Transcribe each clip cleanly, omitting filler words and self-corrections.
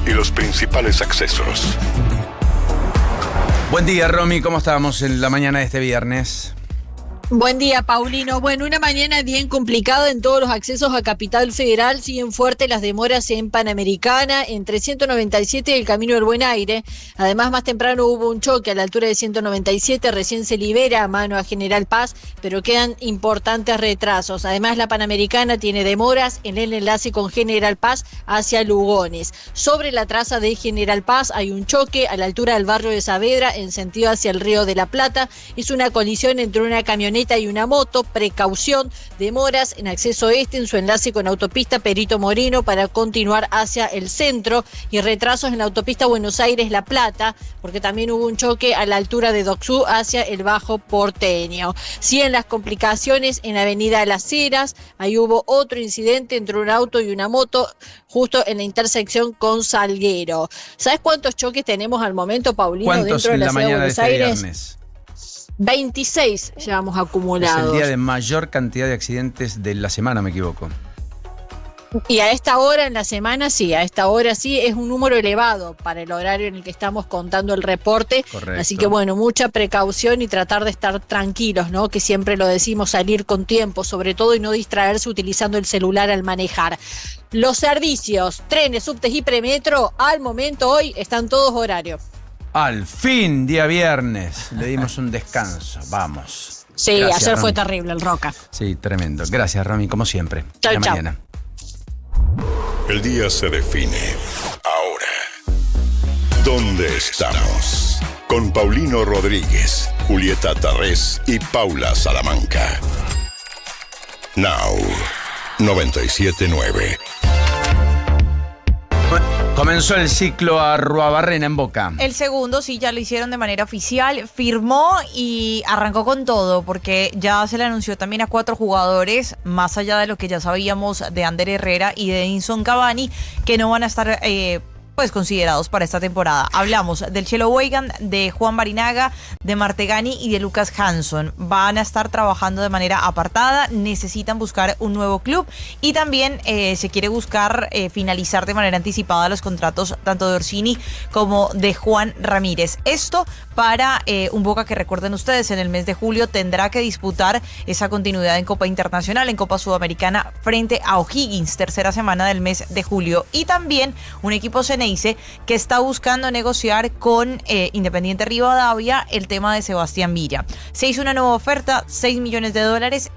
y los principales accesos. Buen día, Romy, ¿cómo estamos en la mañana de este viernes? Buen día, Paulino. Bueno, una mañana bien complicada en todos los accesos a Capital Federal. Siguen fuertes las demoras en Panamericana, entre 197 y el Camino del Buen Aire. Además, más temprano hubo un choque a la altura de 197, recién se libera a mano a General Paz, pero quedan importantes retrasos. Además, la Panamericana tiene demoras en el enlace con General Paz hacia Lugones. Sobre la traza de General Paz hay un choque a la altura del barrio de Saavedra en sentido hacia el Río de la Plata. Es una colisión entre una camioneta y una moto. Precaución, demoras en acceso este en su enlace con autopista Perito Moreno para continuar hacia el centro, y retrasos en la autopista Buenos Aires-La Plata, porque también hubo un choque a la altura de Docsú hacia el Bajo Porteño. Siguen las complicaciones en Avenida Las Heras. Ahí hubo otro incidente entre un auto y una moto justo en la intersección con Salguero. ¿Sabes cuántos choques tenemos al momento, Paulino, ¿Cuántos dentro de en la la ciudad de mañana de Buenos este Aires? viernes? 26 llevamos acumulados. Es el día de mayor cantidad de accidentes de la semana, me equivoco. Y a esta hora en la semana sí, a esta hora sí es un número elevado para el horario en el que estamos contando el reporte. Correcto. Así que bueno, mucha precaución y tratar de estar tranquilos, ¿no? Que siempre lo decimos, salir con tiempo, sobre todo, y no distraerse utilizando el celular al manejar. Los servicios, trenes, subtes y premetro, al momento hoy están todos horarios. Al fin, día viernes, le dimos un descanso, vamos. Sí, Gracias, ayer fue Romy. terrible el Roca. Sí, tremendo. Gracias, Romy, como siempre. Chau, La chau. mañana. El día se define ahora. ¿Dónde estamos? Con Paulino Rodríguez, Julieta Tarrés y Paula Salamanca. Now 97.9. Comenzó el ciclo Arruabarrena en Boca. El segundo, sí, ya lo hicieron de manera oficial, firmó y arrancó con todo, porque ya se le anunció también a 4 jugadores, más allá de lo que ya sabíamos de Ander Herrera y de Edinson Cavani, que no van a estar considerados para esta temporada. Hablamos del Chelo Weigand, de Juan Barinaga, de Martegani y de Lucas Hanson. Van a estar trabajando de manera apartada, necesitan buscar un nuevo club y también se quiere buscar finalizar de manera anticipada los contratos tanto de Orsini como de Juan Ramírez. Esto para un Boca que, recuerden ustedes, en el mes de julio tendrá que disputar esa continuidad en Copa Internacional, en Copa Sudamericana frente a O'Higgins, tercera semana del mes de julio. Y también un equipo Ceneice que está buscando negociar con Independiente Rivadavia el tema de Sebastián Villa. Se hizo una nueva oferta, $6 millones,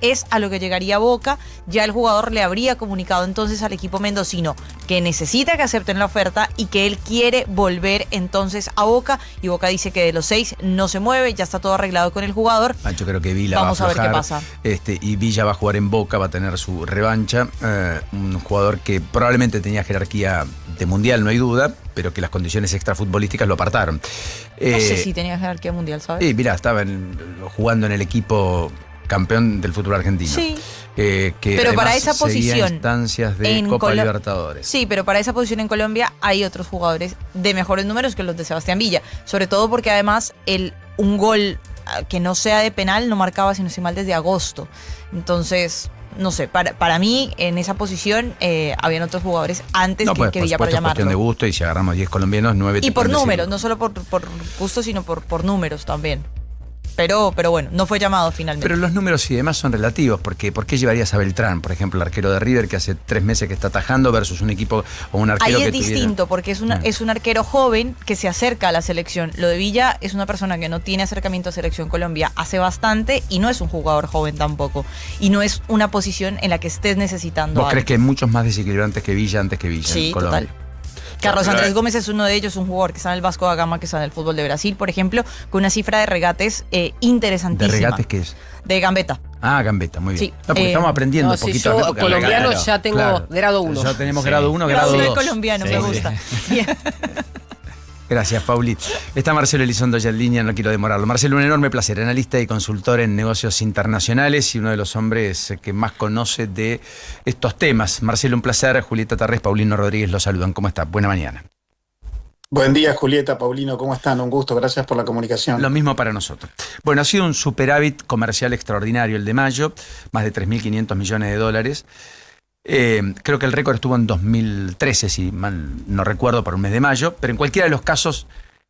es a lo que llegaría Boca. Ya el jugador le habría comunicado entonces al equipo mendocino que necesita que acepten la oferta y que él quiere volver entonces a Boca, y Boca dice que de los 6 no se mueve, ya está todo arreglado con el jugador. Yo creo que Villa Vamos va a a ver qué aflojar, pasa. Y Villa va a jugar en Boca, va a tener su revancha. Un jugador que probablemente tenía jerarquía de mundial, no hay duda, pero que las condiciones extrafutbolísticas lo apartaron. No sé si tenía jerarquía mundial, ¿sabes? Sí, mirá, estaba jugando en el equipo campeón del fútbol argentino. Sí. Que pero para esa seguía posición instancias de Copa Libertadores. Sí, pero para esa posición en Colombia hay otros jugadores de mejores números que los de Sebastián Villa, sobre todo porque además un gol que no sea de penal no marcaba, si no estoy mal, desde agosto. Entonces, no sé, para mí en esa posición habían otros jugadores antes que Villa, para llamarlo. Es cuestión de gusto, y si agarramos 10 colombianos, 9 y por números, no solo por gusto, sino por números también. Pero bueno, no fue llamado finalmente. Pero los números y demás son relativos, porque ¿por qué llevarías a Beltrán, por ejemplo, el arquero de River, que hace 3 meses que está atajando, versus un equipo o un arquero ahí que es distinto, porque es un arquero joven que se acerca a la selección. Lo de Villa es una persona que no tiene acercamiento a Selección Colombia hace bastante y no es un jugador joven tampoco. Y no es una posición en la que estés necesitando. ¿Vos crees que hay muchos más desequilibrantes que Villa antes que Villa en Colombia? Sí, total. Carlos Andrés Gómez es uno de ellos, un jugador que está en el Vasco da Gama, que está en el fútbol de Brasil, por ejemplo, con una cifra de regates interesantísima. ¿De regates qué es? De gambeta. Ah, gambeta, muy bien. Sí. No, porque estamos aprendiendo un poquito. Yo colombiano ya tengo grado 1. Ya tenemos grado 1, grado 2. Grado colombiano, me gusta. Bien. Gracias, Pauli. Está Marcelo Elizondo ya en línea, no quiero demorarlo. Marcelo, un enorme placer, analista y consultor en negocios internacionales y uno de los hombres que más conoce de estos temas. Marcelo, un placer. Julieta Tarrés, Paulino Rodríguez los saludan. ¿Cómo está? Buena mañana. Buen día, Julieta, Paulino, ¿cómo están? Un gusto, gracias por la comunicación. Lo mismo para nosotros. Bueno, ha sido un superávit comercial extraordinario el de mayo, más de $3.500 millones. Creo que el récord estuvo en 2013, si mal no recuerdo, por el mes de mayo, pero en cualquiera de los casos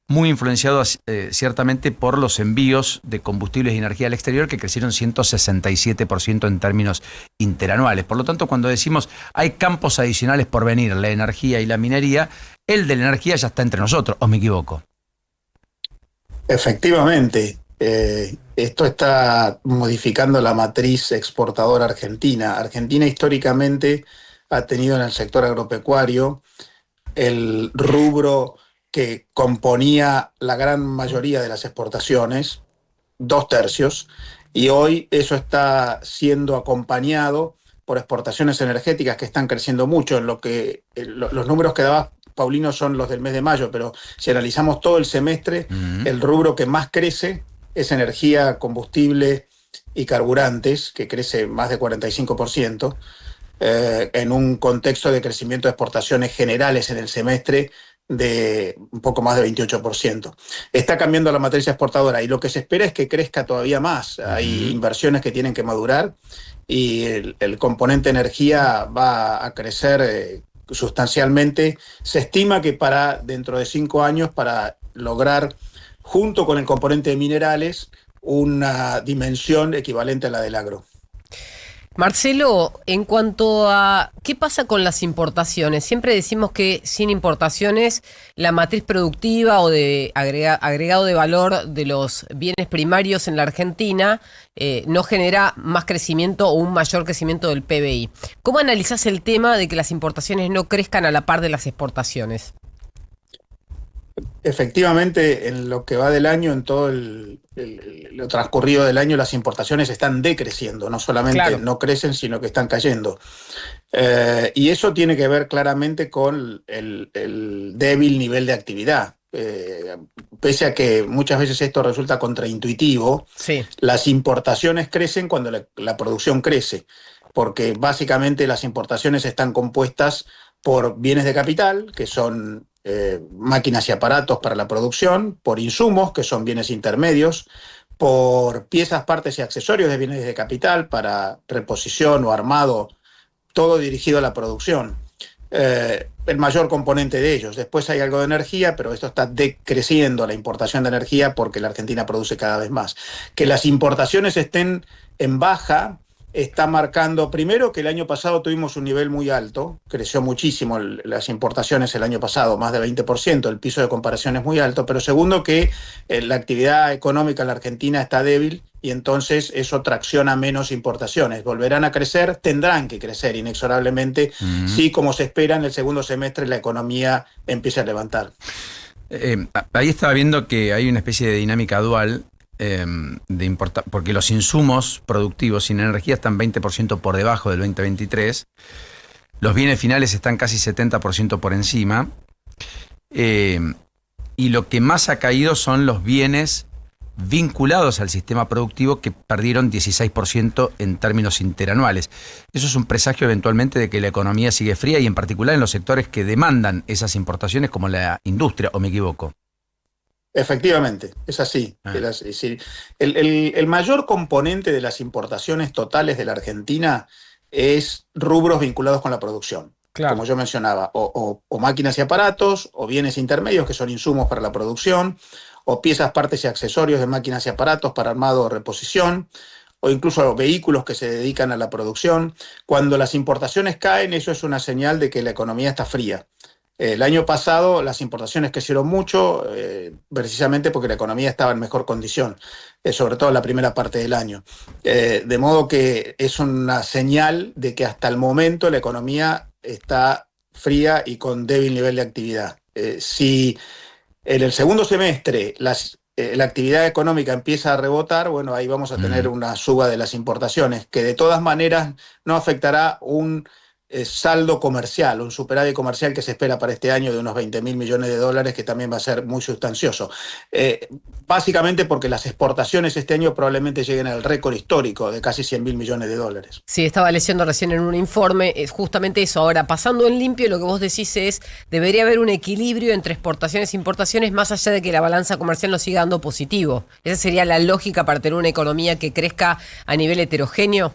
muy influenciado ciertamente por los envíos de combustibles y energía al exterior, que crecieron 167% en términos interanuales. Por lo tanto, cuando decimos hay campos adicionales por venir, la energía y la minería, el de la energía ya está entre nosotros, ¿o me equivoco? Efectivamente, esto está modificando la matriz exportadora argentina. Argentina históricamente ha tenido en el sector agropecuario el rubro que componía la gran mayoría de las exportaciones, 2/3, y hoy eso está siendo acompañado por exportaciones energéticas que están creciendo mucho. En lo que los números que daba Paulino son los del mes de mayo, pero si analizamos todo el semestre, el rubro que más crece es energía, combustible y carburantes, que crece más de 45%, en un contexto de crecimiento de exportaciones generales en el semestre de un poco más de 28%. Está cambiando la matriz exportadora y lo que se espera es que crezca todavía más. Hay inversiones que tienen que madurar y el componente energía va a crecer sustancialmente. Se estima que para dentro de 5 años, para lograr, junto con el componente de minerales, una dimensión equivalente a la del agro. Marcelo, en cuanto a qué pasa con las importaciones, siempre decimos que sin importaciones la matriz productiva o de agregado de valor de los bienes primarios en la Argentina no genera más crecimiento o un mayor crecimiento del PBI. ¿Cómo analizás el tema de que las importaciones no crezcan a la par de las exportaciones? Efectivamente, en lo que va del año, en todo lo transcurrido del año, las importaciones están decreciendo, no solamente no crecen, sino que están cayendo. Y eso tiene que ver claramente con el débil nivel de actividad. Pese a que muchas veces esto resulta contraintuitivo, las importaciones crecen cuando la producción crece, porque básicamente las importaciones están compuestas por bienes de capital, que son máquinas y aparatos para la producción, por insumos, que son bienes intermedios, por piezas, partes y accesorios de bienes de capital para reposición o armado, todo dirigido a la producción. El mayor componente de ellos. Después hay algo de energía, pero esto está decreciendo la importación de energía porque la Argentina produce cada vez más. Que las importaciones estén en baja está marcando, primero, que el año pasado tuvimos un nivel muy alto, creció muchísimo las importaciones el año pasado, más de 20%, el piso de comparación es muy alto, pero segundo, que la actividad económica en la Argentina está débil y entonces eso tracciona menos importaciones. Volverán a crecer, tendrán que crecer inexorablemente, si como se espera en el segundo semestre la economía empiece a levantar. Ahí estaba viendo que hay una especie de dinámica dual, porque los insumos productivos sin energía están 20% por debajo del 2023, los bienes finales están casi 70% por encima, y lo que más ha caído son los bienes vinculados al sistema productivo, que perdieron 16% en términos interanuales. Eso es un presagio eventualmente de que la economía sigue fría, y en particular en los sectores que demandan esas importaciones, como la industria, ¿o me equivoco? Efectivamente, es así. El mayor componente de las importaciones totales de la Argentina es rubros vinculados con la producción. Como yo mencionaba, o máquinas y aparatos, o bienes intermedios, que son insumos para la producción, o piezas, partes y accesorios de máquinas y aparatos para armado o reposición, o incluso vehículos que se dedican a la producción. Cuando las importaciones caen, eso es una señal de que la economía está fría. El año pasado las importaciones crecieron mucho, precisamente porque la economía estaba en mejor condición, sobre todo en la primera parte del año. De modo que es una señal de que hasta el momento la economía está fría y con débil nivel de actividad. Si en el segundo semestre la actividad económica empieza a rebotar, bueno, ahí vamos a tener una suba de las importaciones, que de todas maneras no afectará un saldo comercial, un superávit comercial que se espera para este año de unos 20.000 millones de dólares, que también va a ser muy sustancioso. Básicamente porque las exportaciones este año probablemente lleguen al récord histórico de casi 100.000 millones de dólares. Sí, estaba leyendo recién en un informe, es justamente eso. Ahora, pasando en limpio, lo que vos decís es, debería haber un equilibrio entre exportaciones e importaciones, más allá de que la balanza comercial nos siga dando positivo. Esa sería la lógica para tener una economía que crezca a nivel heterogéneo.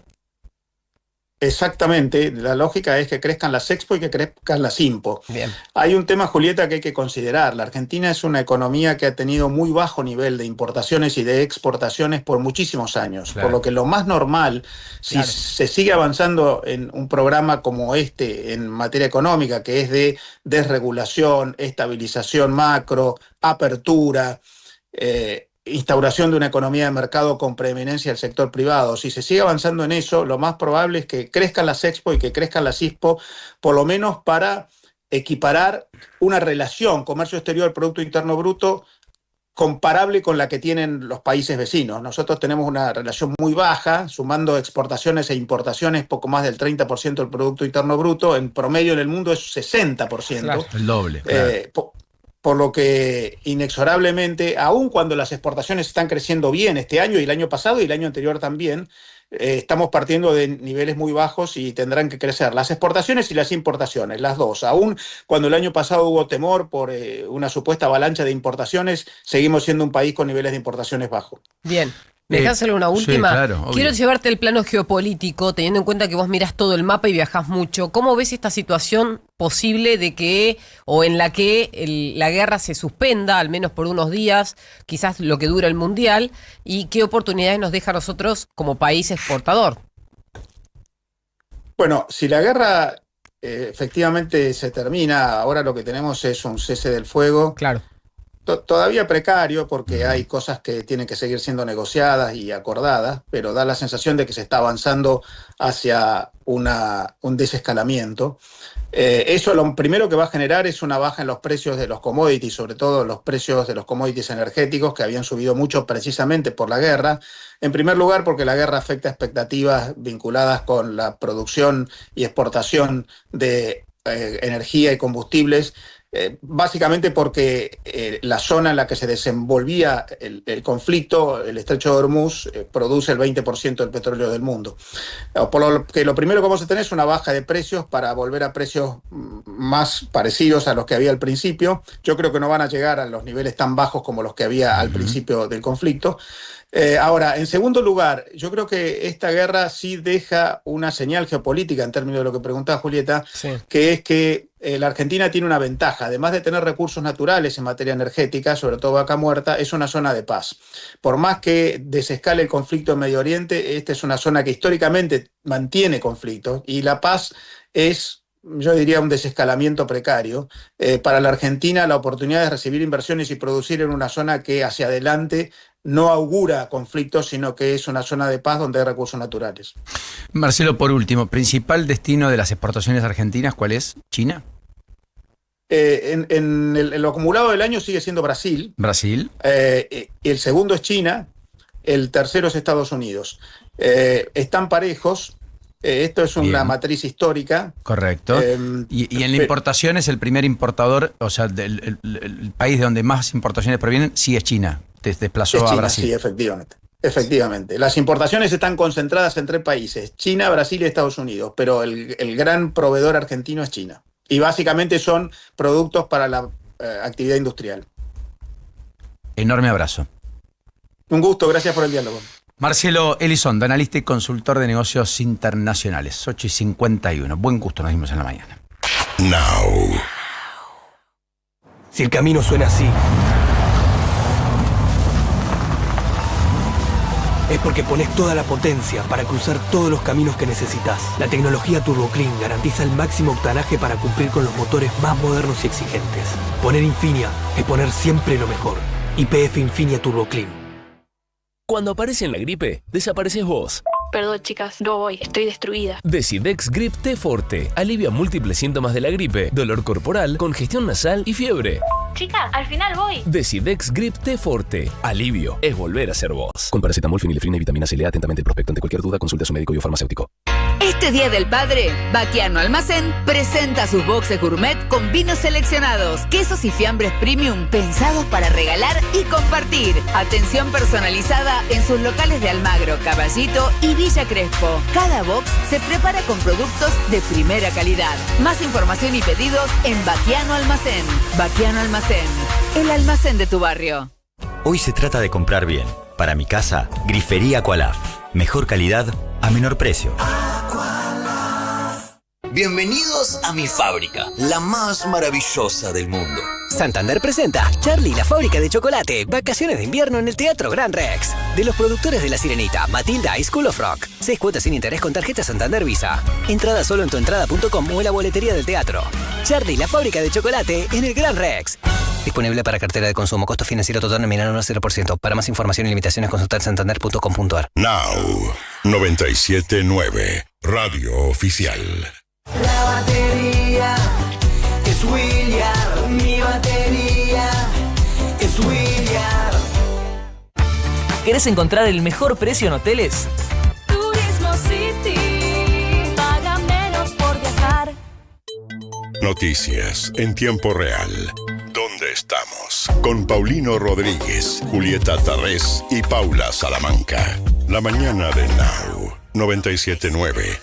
Exactamente, la lógica es que crezcan las Expo y que crezcan las Impo. Bien. Hay un tema, Julieta, que hay que considerar. La Argentina es una economía que ha tenido muy bajo nivel de importaciones y de exportaciones por muchísimos años, Claro. por lo que lo más normal, si se sigue avanzando en un programa como este en materia económica, que es de desregulación, estabilización macro, apertura, instauración de una economía de mercado con preeminencia del sector privado. Si se sigue avanzando en eso, lo más probable es que crezcan las Expo y que crezcan las ISPO, por lo menos para equiparar una relación comercio exterior-Producto Interno Bruto comparable con la que tienen los países vecinos. Nosotros tenemos una relación muy baja, sumando exportaciones e importaciones, poco más del 30% del Producto Interno Bruto. En promedio en el mundo es 60%. Claro, el doble. Claro. Por lo que inexorablemente, aun cuando las exportaciones están creciendo bien este año y el año pasado y el año anterior también, estamos partiendo de niveles muy bajos y tendrán que crecer las exportaciones y las importaciones, las dos. Aun cuando el año pasado hubo temor por una supuesta avalancha de importaciones, seguimos siendo un país con niveles de importaciones bajos. Bien. ¿Me dejás hacerle una última? Sí, claro, obvio. Quiero llevarte al plano geopolítico, teniendo en cuenta que vos mirás todo el mapa y viajás mucho. ¿Cómo ves esta situación posible de que, o en la que la guerra se suspenda, al menos por unos días, quizás lo que dura el Mundial, y qué oportunidades nos deja a nosotros como país exportador? Bueno, si la guerra efectivamente se termina, ahora lo que tenemos es un cese del fuego. Claro. Todavía precario porque hay cosas que tienen que seguir siendo negociadas y acordadas, pero da la sensación de que se está avanzando hacia un desescalamiento. Eso lo primero que va a generar es una baja en los precios de los commodities, sobre todo los precios de los commodities energéticos, que habían subido mucho precisamente por la guerra. En primer lugar, porque la guerra afecta expectativas vinculadas con la producción y exportación de energía y combustibles, básicamente porque la zona en la que se desenvolvía el conflicto, el estrecho de Hormuz, produce el 20% del petróleo del mundo. Por lo que lo primero que vamos a tener es una baja de precios para volver a precios más parecidos a los que había al principio. Yo creo que no van a llegar a los niveles tan bajos como los que había al principio del conflicto. Ahora, en segundo lugar, yo creo que esta guerra sí deja una señal geopolítica en términos de lo que preguntaba Julieta, Sí. que es que la Argentina tiene una ventaja. Además de tener recursos naturales en materia energética, sobre todo Vaca Muerta, es una zona de paz. Por más que desescale el conflicto en Medio Oriente, esta es una zona que históricamente mantiene conflictos y la paz es, yo diría, un desescalamiento precario. Para la Argentina, la oportunidad de recibir inversiones y producir en una zona que hacia adelante no augura conflictos, sino que es una zona de paz donde hay recursos naturales. Marcelo, por último, ¿principal destino de las exportaciones argentinas cuál es? ¿China? En lo acumulado del año sigue siendo Brasil. ¿Brasil? El segundo es China, el tercero es Estados Unidos. Están parejos. Esto es una Bien. matriz histórica. Correcto. Y en la importación es el primer importador, o sea, el país de donde más importaciones provienen, sí es China. Desplazó Es a China, Brasil. sí, efectivamente. Efectivamente. Las importaciones están concentradas en 3 países, China, Brasil y Estados Unidos, pero el gran proveedor argentino es China. Y básicamente son productos para la actividad industrial. Enorme abrazo. Un gusto, gracias por el diálogo. Marcelo Elizondo, analista y consultor de negocios internacionales, 8:51. Buen gusto, nos vimos en la mañana. Now. Si el camino suena así, es porque pones toda la potencia para cruzar todos los caminos que necesitas. La tecnología TurboClean garantiza el máximo octanaje para cumplir con los motores más modernos y exigentes. Poner Infinia es poner siempre lo mejor. YPF Infinia TurboClean. Cuando aparece en la gripe, desapareces vos. Perdón, chicas, no voy, estoy destruida. Decidex Grip T Forte alivia múltiples síntomas de la gripe, dolor corporal, congestión nasal y fiebre. Chicas, al final voy. Decidex Grip T Forte. Alivio es volver a ser vos. Con paracetamol, fenilefrina y vitamina C. Lea atentamente el prospecto. Ante cualquier duda, consulte a su médico y o farmacéutico. Este Día del Padre, Baquiano Almacén presenta sus boxes gourmet con vinos seleccionados, quesos y fiambres premium pensados para regalar y compartir. Atención personalizada en sus locales de Almagro, Caballito y Villa Crespo. Cada box se prepara con productos de primera calidad. Más información y pedidos en Baquiano Almacén. Baquiano Almacén, el almacén de tu barrio. Hoy se trata de comprar bien. Para mi casa, Grifería Aqualaf. Mejor calidad a menor precio. Bienvenidos a mi fábrica, la más maravillosa del mundo. Santander presenta Charlie, la fábrica de chocolate. Vacaciones de invierno en el Teatro Gran Rex. De los productores de La Sirenita, Matilda y School of Rock. 6 cuotas sin interés con tarjeta Santander Visa. Entrada solo en tuentrada.com o en la boletería del teatro. Charlie, la fábrica de chocolate en el Gran Rex. Disponible para cartera de consumo. Costo financiero total nominal 1 al 0%. Para más información y limitaciones consultar santander.com.ar. Now 97.9 Radio Oficial. La batería es William, mi batería es William. ¿Querés encontrar el mejor precio en hoteles? Turismo City, paga menos por viajar. Noticias en tiempo real. ¿Dónde estamos? Con Paulino Rodríguez, Julieta Tarrés y Paula Salamanca. La mañana de Now 97.9.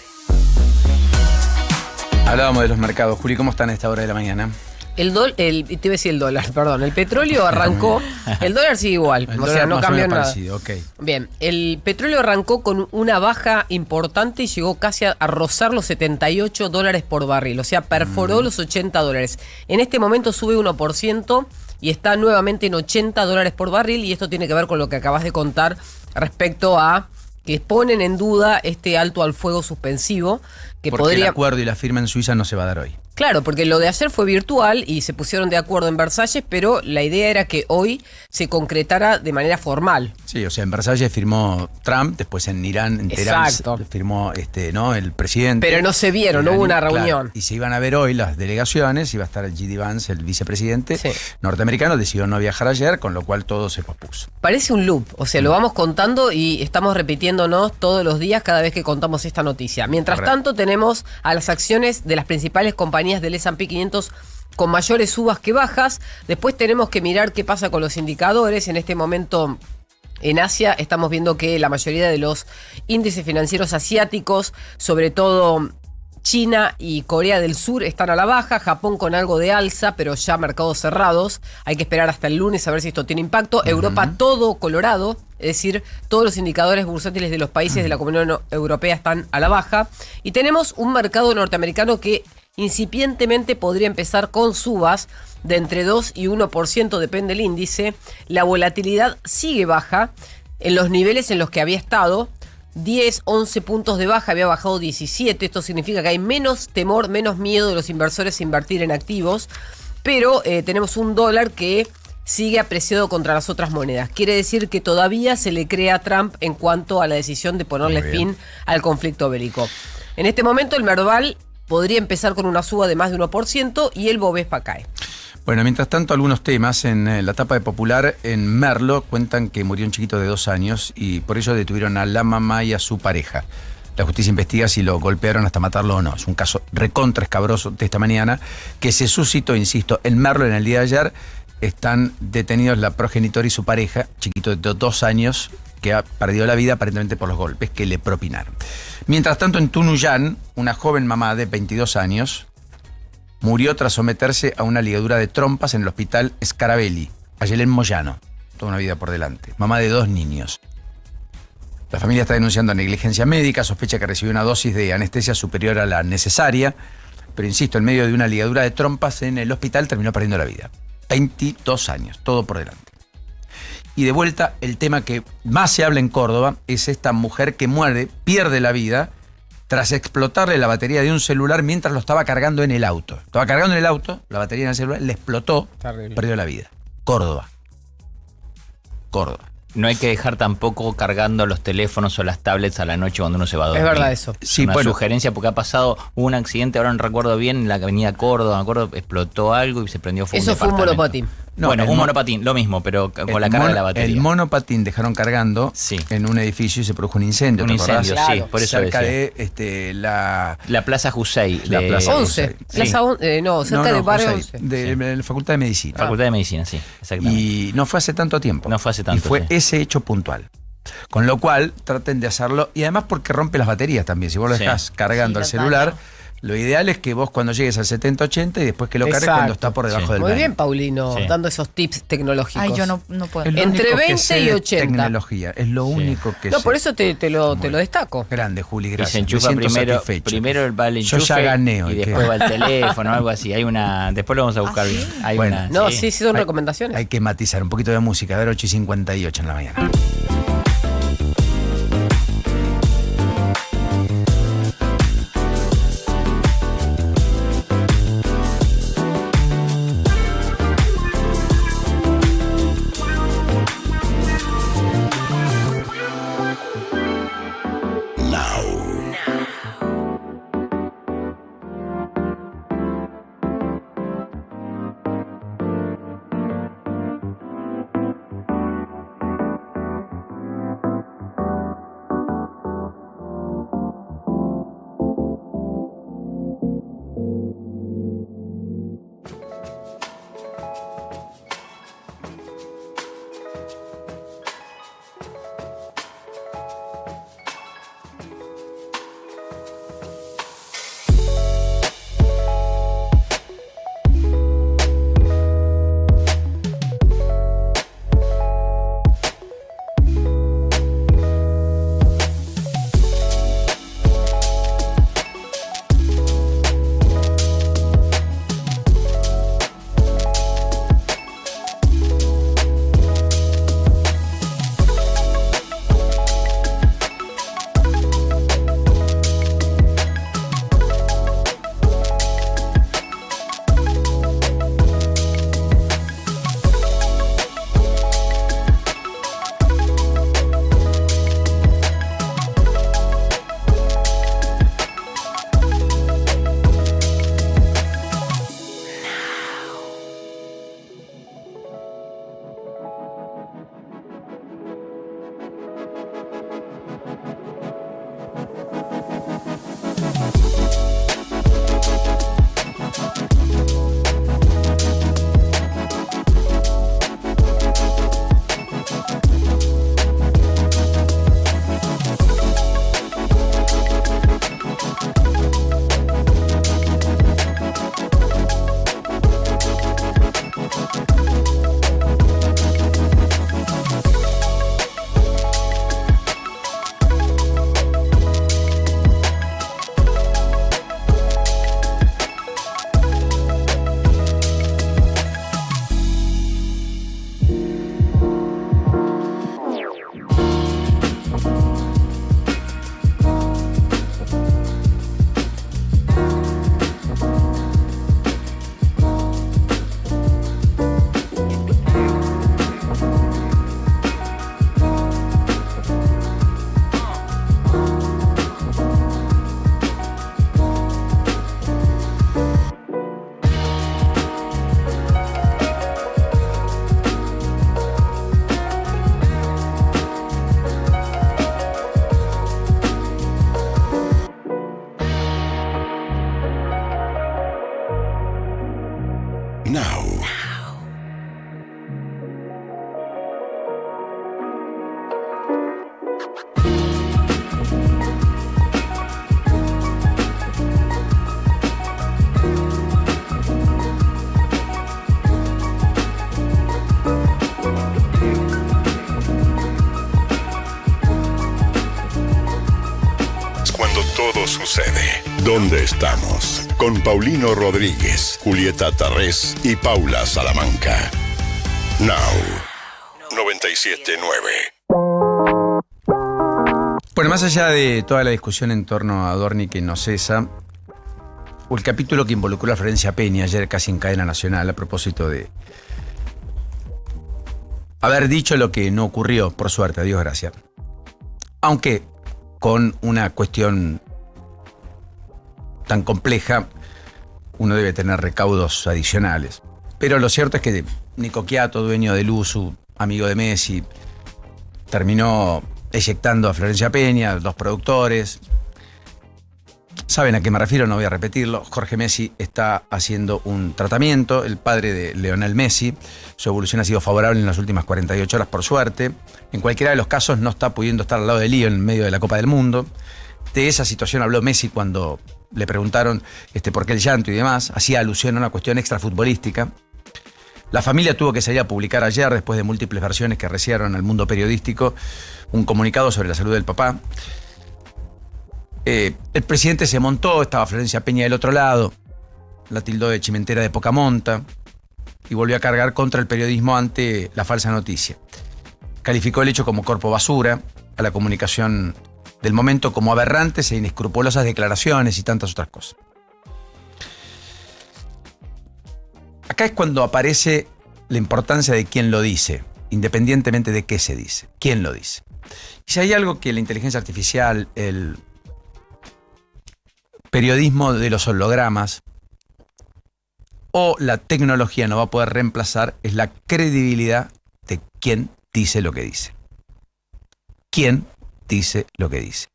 Hablábamos de los mercados. Juli, ¿cómo están a esta hora de la mañana? Te iba a decir el dólar, perdón. El petróleo arrancó. El dólar sigue igual. O sea, no cambió nada. Parecido, okay. Bien, el petróleo arrancó con una baja importante y llegó casi a rozar los $78 por barril. O sea, perforó los $80. En este momento sube 1% y está nuevamente en $80 por barril. Y esto tiene que ver con lo que acabas de contar respecto a que ponen en duda este alto al fuego suspensivo. Porque el acuerdo y la firma en Suiza no se va a dar hoy. Claro, porque lo de ayer fue virtual y se pusieron de acuerdo en Versalles, pero la idea era que hoy se concretara de manera formal. Sí, o sea, en Versalles firmó Trump, después en Irán, en Teherán firmó el presidente. Pero no se vieron, no hubo una reunión. Claro, y se iban a ver hoy las delegaciones, iba a estar el J.D. Vance, el vicepresidente norteamericano, decidió no viajar ayer, con lo cual todo se pospuso. Parece un loop, o sea, lo vamos contando y estamos repitiéndonos todos los días cada vez que contamos esta noticia. Mientras tanto, tenemos a las acciones de las principales compañías del S&P 500 con mayores subas que bajas. Después tenemos que mirar qué pasa con los indicadores. En este momento en Asia estamos viendo que la mayoría de los índices financieros asiáticos, sobre todo China y Corea del Sur, están a la baja. Japón con algo de alza, pero ya mercados cerrados. Hay que esperar hasta el lunes a ver si esto tiene impacto. Europa todo colorado, es decir, todos los indicadores bursátiles de los países de la Comunidad Europea están a la baja. Y tenemos un mercado norteamericano que incipientemente podría empezar con subas de entre 2 y 1%, depende del índice. La volatilidad sigue baja en los niveles en los que había estado. 10, 11 puntos de baja, había bajado 17. Esto significa que hay menos temor, menos miedo de los inversores a invertir en activos. Pero tenemos un dólar que sigue apreciado contra las otras monedas. Quiere decir que todavía se le cree a Trump en cuanto a la decisión de ponerle fin al conflicto bélico. En este momento el Merval podría empezar con una suba de más de 1% y el Bovespa cae. Bueno, mientras tanto, algunos temas. En la tapa de Popular, en Merlo, cuentan que murió un chiquito de 2 años y por ello detuvieron a la mamá y a su pareja. La justicia investiga si lo golpearon hasta matarlo o no. Es un caso recontra escabroso de esta mañana que se suscitó, insisto, en Merlo en el día de ayer. Están detenidos la progenitora y su pareja, chiquito de 2 años, que ha perdido la vida aparentemente por los golpes que le propinaron. Mientras tanto, en Tunuyán, una joven mamá de 22 años murió tras someterse a una ligadura de trompas en el hospital Scarabelli, ayer en Moyano. Toda una vida por delante. Mamá de 2 niños. La familia está denunciando negligencia médica, sospecha que recibió una dosis de anestesia superior a la necesaria, pero insisto, en medio de una ligadura de trompas en el hospital terminó perdiendo la vida. 22 años, todo por delante. Y de vuelta, el tema que más se habla en Córdoba es esta mujer que muere, pierde la vida, tras explotarle la batería de un celular mientras lo estaba cargando en el auto. Estaba cargando en el auto, la batería en el celular, le explotó, perdió la vida. Córdoba. No hay que dejar tampoco cargando los teléfonos o las tablets a la noche cuando uno se va a dormir. Es verdad eso. Sí, una sugerencia, porque hubo un accidente, ahora no recuerdo bien, en la avenida Córdoba, me acuerdo, explotó algo y se prendió fuego. Eso fue un monopatín. No, un monopatín, lo mismo, pero con la carga de la batería. El monopatín dejaron cargando en un edificio y se produjo un incendio. Un incendio, claro, por eso cerca decía. de la Plaza Jusey. La Plaza 11. Cerca de Barrio 11. De la Facultad de Medicina. Facultad de Medicina, sí, exactamente. Y no fue hace tanto tiempo. Y fue ese hecho puntual. Con lo cual, traten de hacerlo. Y además porque rompe las baterías también. Si vos lo dejás cargando el celular, Lo ideal es que vos cuando llegues al 70-80 y después que lo cargues cuando está por debajo del Muy baño. bien, Paulino, dando esos tips tecnológicos. Ay, yo no puedo. Entre 20 y 80. Tecnología, es lo único que No, sé. por eso te lo destaco. Grande, Juli, Y gracias. se enchufa Me siento satisfecho. primero va el enchufe Yo ya gané hoy, y después va el teléfono, algo así. Hay una, después lo vamos a buscar bien. Hay Bueno. una, No, sí, son recomendaciones. Hay que matizar un poquito de música. A ver, 8:58 en la mañana. Now. Cuando todo sucede. ¿Dónde estamos? Con Paulino Rodríguez, Julieta Tarrés y Paula Salamanca. Now. 97.9. Bueno, más allá de toda la discusión en torno a Adorni que no cesa, o el capítulo que involucró a Florencia Peña ayer casi en cadena nacional a propósito de haber dicho lo que no ocurrió, por suerte, a Dios gracias. Aunque con una cuestión tan compleja, uno debe tener recaudos adicionales. Pero lo cierto es que Nico Quiato, dueño de Luzu, amigo de Messi, terminó eyectando a Florencia Peña, dos productores. Saben a qué me refiero, no voy a repetirlo. Jorge Messi está haciendo un tratamiento, el padre de Lionel Messi. Su evolución ha sido favorable en las últimas 48 horas, por suerte. En cualquiera de los casos no está pudiendo estar al lado de Lío en medio de la Copa del Mundo. De esa situación habló Messi cuando le preguntaron por qué el llanto y demás. Hacía alusión a una cuestión extrafutbolística. La familia tuvo que salir a publicar ayer, después de múltiples versiones que arreciaron al mundo periodístico, un comunicado sobre la salud del papá. El presidente se montó, estaba Florencia Peña del otro lado, la tildó de chimentera de poca monta y volvió a cargar contra el periodismo ante la falsa noticia. Calificó el hecho como corpo basura, a la comunicación del momento como aberrantes e inescrupulosas declaraciones y tantas otras cosas. Acá es cuando aparece la importancia de quién lo dice, independientemente de qué se dice, quién lo dice. Y si hay algo que la inteligencia artificial, el periodismo de los hologramas o la tecnología no va a poder reemplazar, es la credibilidad de quién dice lo que dice. ¿Quién dice lo que dice?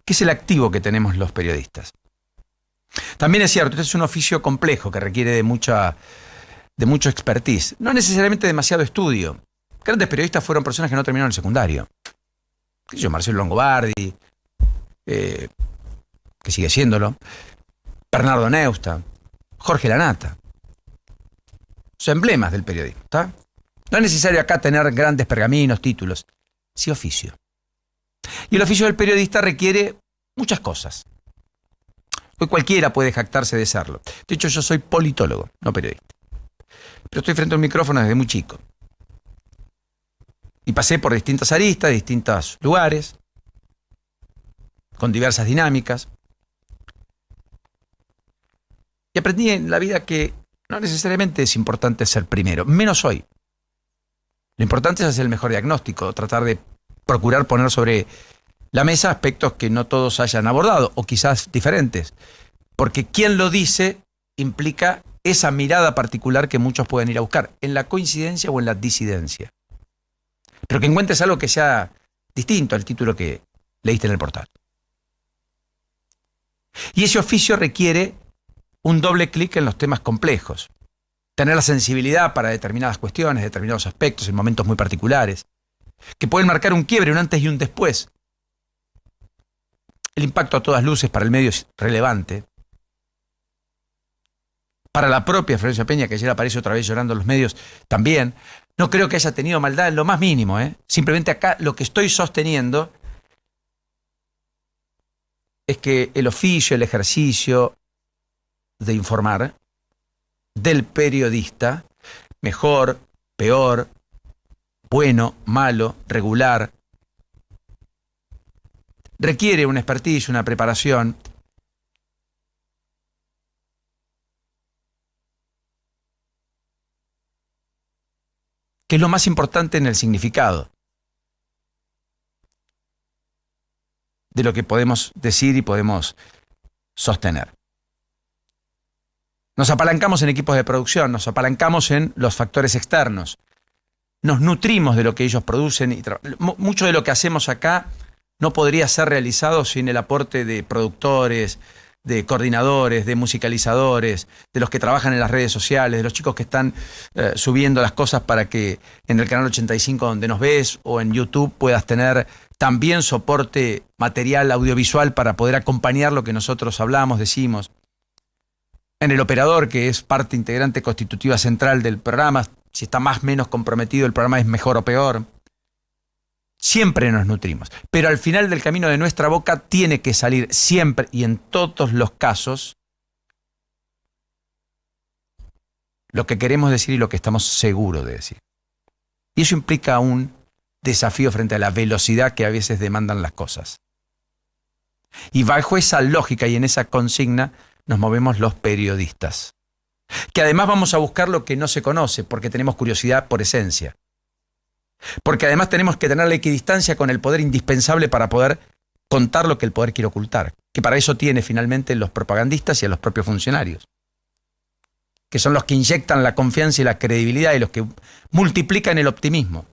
¿Qué es el activo que tenemos los periodistas? También es cierto, este es un oficio complejo que requiere de mucho expertise. No necesariamente demasiado estudio. Grandes periodistas fueron personas que no terminaron el secundario. Marcelo Longobardi, que sigue siéndolo, Bernardo Neustadt, Jorge Lanata. Son emblemas del periodismo, ¿está? No es necesario acá tener grandes pergaminos, títulos, sí oficio. Y el oficio del periodista requiere muchas cosas. Hoy cualquiera puede jactarse de serlo. De hecho, yo soy politólogo, no periodista. Pero estoy frente a un micrófono desde muy chico. Y pasé por distintas aristas, distintos lugares, con diversas dinámicas. Y aprendí en la vida que no necesariamente es importante ser primero, menos hoy. Lo importante es hacer el mejor diagnóstico, tratar de procurar poner sobre la mesa aspectos que no todos hayan abordado, o quizás diferentes. Porque quien lo dice implica esa mirada particular que muchos pueden ir a buscar, en la coincidencia o en la disidencia. Pero que encuentres algo que sea distinto al título que leíste en el portal. Y ese oficio requiere un doble clic en los temas complejos. Tener la sensibilidad para determinadas cuestiones, determinados aspectos, en momentos muy particulares, que pueden marcar un quiebre, un antes y un después. El impacto a todas luces para el medio es relevante. Para la propia Florencia Peña, que ayer aparece otra vez llorando en los medios, también. No creo que haya tenido maldad en lo más mínimo. Simplemente acá lo que estoy sosteniendo es que el oficio, el ejercicio de informar del periodista, mejor, peor, bueno, malo, regular, requiere una expertise, una preparación. Que es lo más importante en el significado de lo que podemos decir y podemos sostener. Nos apalancamos en equipos de producción, nos apalancamos en los factores externos, nos nutrimos de lo que ellos producen y mucho de lo que hacemos acá no podría ser realizado sin el aporte de productores, de coordinadores, de musicalizadores, de los que trabajan en las redes sociales, de los chicos que están subiendo las cosas para que en el canal 85 donde nos ves o en YouTube puedas tener también soporte material audiovisual para poder acompañar lo que nosotros hablamos, decimos. En el operador, que es parte integrante constitutiva central del programa, si está más o menos comprometido el programa es mejor o peor. Siempre nos nutrimos, pero al final del camino de nuestra boca tiene que salir siempre y en todos los casos lo que queremos decir y lo que estamos seguros de decir. Y eso implica un desafío frente a la velocidad que a veces demandan las cosas. Y bajo esa lógica y en esa consigna nos movemos los periodistas, que además vamos a buscar lo que no se conoce porque tenemos curiosidad por esencia. Porque además tenemos que tener la equidistancia con el poder indispensable para poder contar lo que el poder quiere ocultar, que para eso tiene finalmente los propagandistas y a los propios funcionarios, que son los que inyectan la confianza y la credibilidad y los que multiplican el optimismo.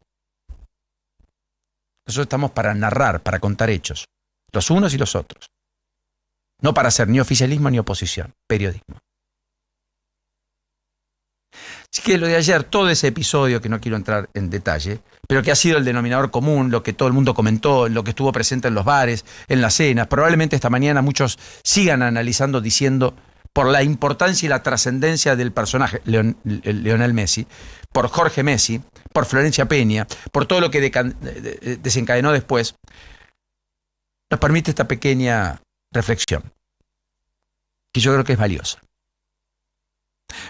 Nosotros estamos para narrar, para contar hechos, los unos y los otros, no para hacer ni oficialismo ni oposición, periodismo. Así que lo de ayer, todo ese episodio, que no quiero entrar en detalle, pero que ha sido el denominador común, lo que todo el mundo comentó, lo que estuvo presente en los bares, en las cenas, probablemente esta mañana muchos sigan analizando, diciendo, por la importancia y la trascendencia del personaje, Lionel Messi, por Jorge Messi, por Florencia Peña, por todo lo que desencadenó después, nos permite esta pequeña reflexión, que yo creo que es valiosa.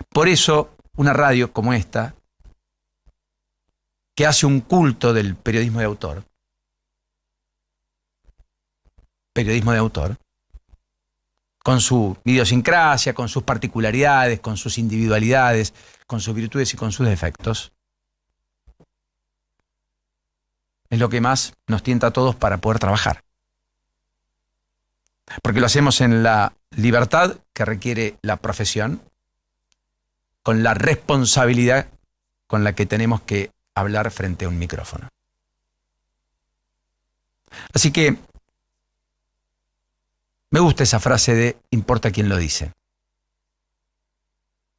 Por eso, una radio como esta, que hace un culto del periodismo de autor, con su idiosincrasia, con sus particularidades, con sus individualidades, con sus virtudes y con sus defectos, es lo que más nos tienta a todos para poder trabajar. Porque lo hacemos en la libertad que requiere la profesión, con la responsabilidad con la que tenemos que hablar frente a un micrófono. Así que me gusta esa frase de importa quién lo dice.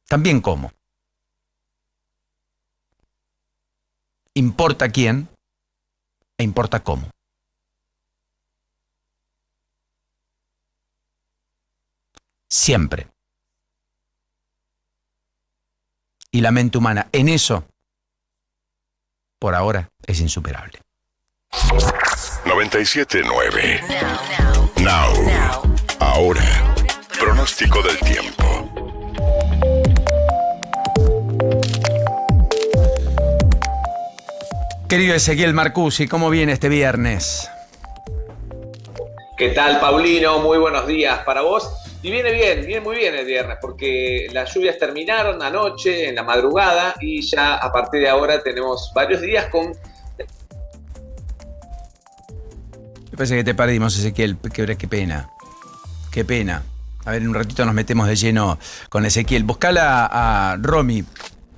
También cómo. Importa quién e importa cómo. Siempre. Y la mente humana en eso, por ahora, es insuperable. 97.9 Now. Ahora. Pronóstico del tiempo. Querido Ezequiel Marcusi, ¿cómo viene este viernes? ¿Qué tal, Paulino? Muy buenos días para vos. Y viene muy bien el viernes, porque las lluvias terminaron anoche, en la madrugada, y ya a partir de ahora tenemos varios días con... Me parece que te perdimos, Ezequiel. Qué pena. Qué pena. A ver, en un ratito nos metemos de lleno con Ezequiel. Buscala a Romy,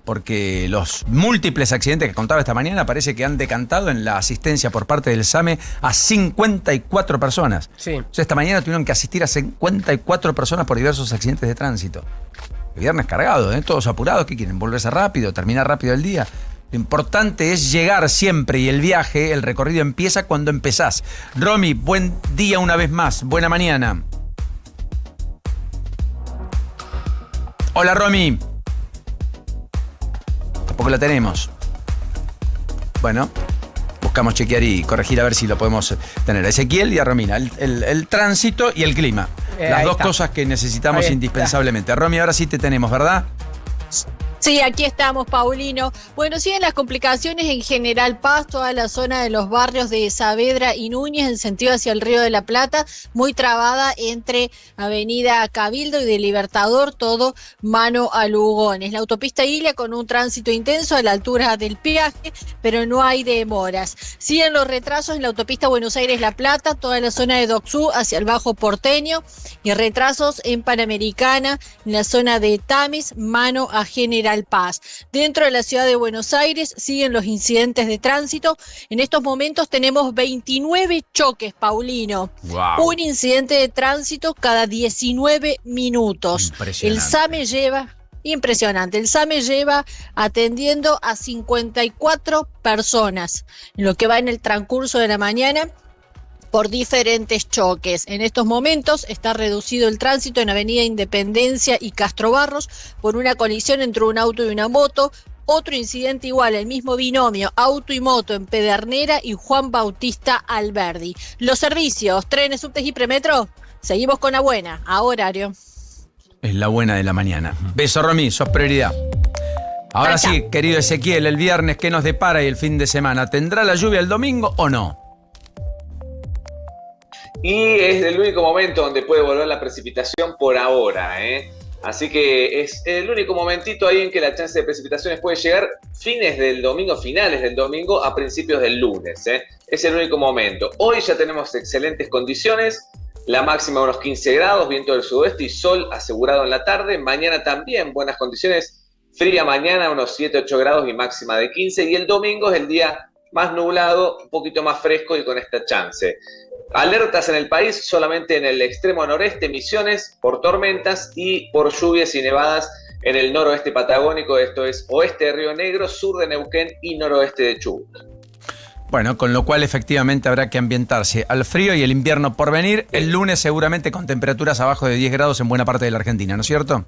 porque los múltiples accidentes que contaba esta mañana parece que han decantado en la asistencia por parte del SAME a 54 personas. Sí. O sea, esta mañana tuvieron que asistir a 54 personas por diversos accidentes de tránsito. El viernes cargado, todos apurados. ¿Qué quieren? ¿Volverse rápido? ¿Terminar rápido el día? Lo importante es llegar siempre, y el viaje, el recorrido empieza cuando empezás. Romy, buen día una vez más. Buena mañana. Hola, Romy. Tampoco la tenemos. Bueno, buscamos chequear y corregir a ver si lo podemos tener. A Ezequiel y a Romina. El tránsito y el clima. Las dos cosas que necesitamos indispensablemente. Romy, ahora sí te tenemos, ¿verdad? Sí, aquí estamos, Paulino. Bueno, siguen las complicaciones en General Paz, toda la zona de los barrios de Saavedra y Núñez en sentido hacia el Río de la Plata, muy trabada entre Avenida Cabildo y de Libertador, todo mano a Lugones. La autopista Ilia con un tránsito intenso a la altura del peaje, pero no hay demoras. Siguen los retrasos en la autopista Buenos Aires-La Plata, toda la zona de Docsú hacia el Bajo Porteño, y retrasos en Panamericana, en la zona de Tames, mano a General Paz. Dentro de la ciudad de Buenos Aires siguen los incidentes de tránsito. En estos momentos tenemos 29 choques, Paulino. Wow. Un incidente de tránsito cada 19 minutos. El SAME lleva... Impresionante. El SAME lleva atendiendo a 54 personas en lo que va en el transcurso de la mañana por diferentes choques. En estos momentos está reducido el tránsito en Avenida Independencia y Castro Barros por una colisión entre un auto y una moto. Otro incidente igual, el mismo binomio, auto y moto en Pedernera y Juan Bautista Alberdi. Los servicios, trenes, subtes y premetro, seguimos con la buena, a horario. Es la buena de la mañana. Beso, Romy, sos prioridad. Ahora sí, querido Ezequiel, el viernes, ¿qué nos depara y el fin de semana? ¿Tendrá la lluvia el domingo o no? Y es el único momento donde puede volver la precipitación por ahora, ¿eh? Así que es el único momentito ahí en que la chance de precipitaciones puede llegar finales del domingo a principios del lunes, ¿eh? Es el único momento. Hoy ya tenemos excelentes condiciones, la máxima unos 15 grados, viento del sudoeste y sol asegurado en la tarde. Mañana también buenas condiciones, fría mañana unos 7-8 grados y máxima de 15. Y el domingo es el día más nublado, un poquito más fresco y con esta chance. Alertas en el país solamente en el extremo noreste, Misiones, por tormentas y por lluvias y nevadas en el noroeste patagónico, esto es oeste de Río Negro, sur de Neuquén y noroeste de Chubut. Bueno, con lo cual efectivamente habrá que ambientarse al frío y el invierno por venir. El lunes seguramente con temperaturas abajo de 10 grados en buena parte de la Argentina, ¿no es cierto?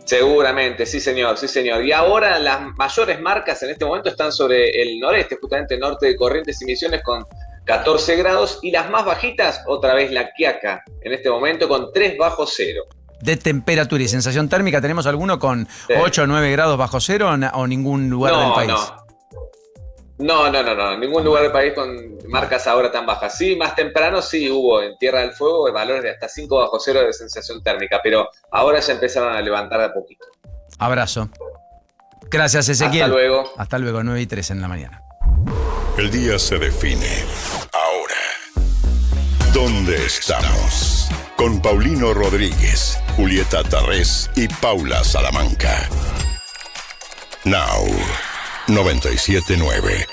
Seguramente, sí señor, sí señor. Y ahora las mayores marcas en este momento están sobre el noreste, justamente norte de Corrientes y Misiones con 14 grados. Y las más bajitas, otra vez La Quiaca, en este momento con 3 bajo cero. De temperatura y sensación térmica, ¿tenemos alguno con 8 o 9 grados bajo cero o ningún lugar del país? No, ningún lugar del país con marcas ahora tan bajas. Sí, más temprano sí hubo en Tierra del Fuego valores de hasta 5 bajo cero de sensación térmica, pero ahora ya empezaron a levantar de a poquito. Abrazo. Gracias, Ezequiel. Hasta luego. Hasta luego, 9:03 en la mañana. El día se define ahora. ¿Dónde estamos? Con Paulino Rodríguez, Julieta Tarrés y Paula Salamanca. Now 97.9.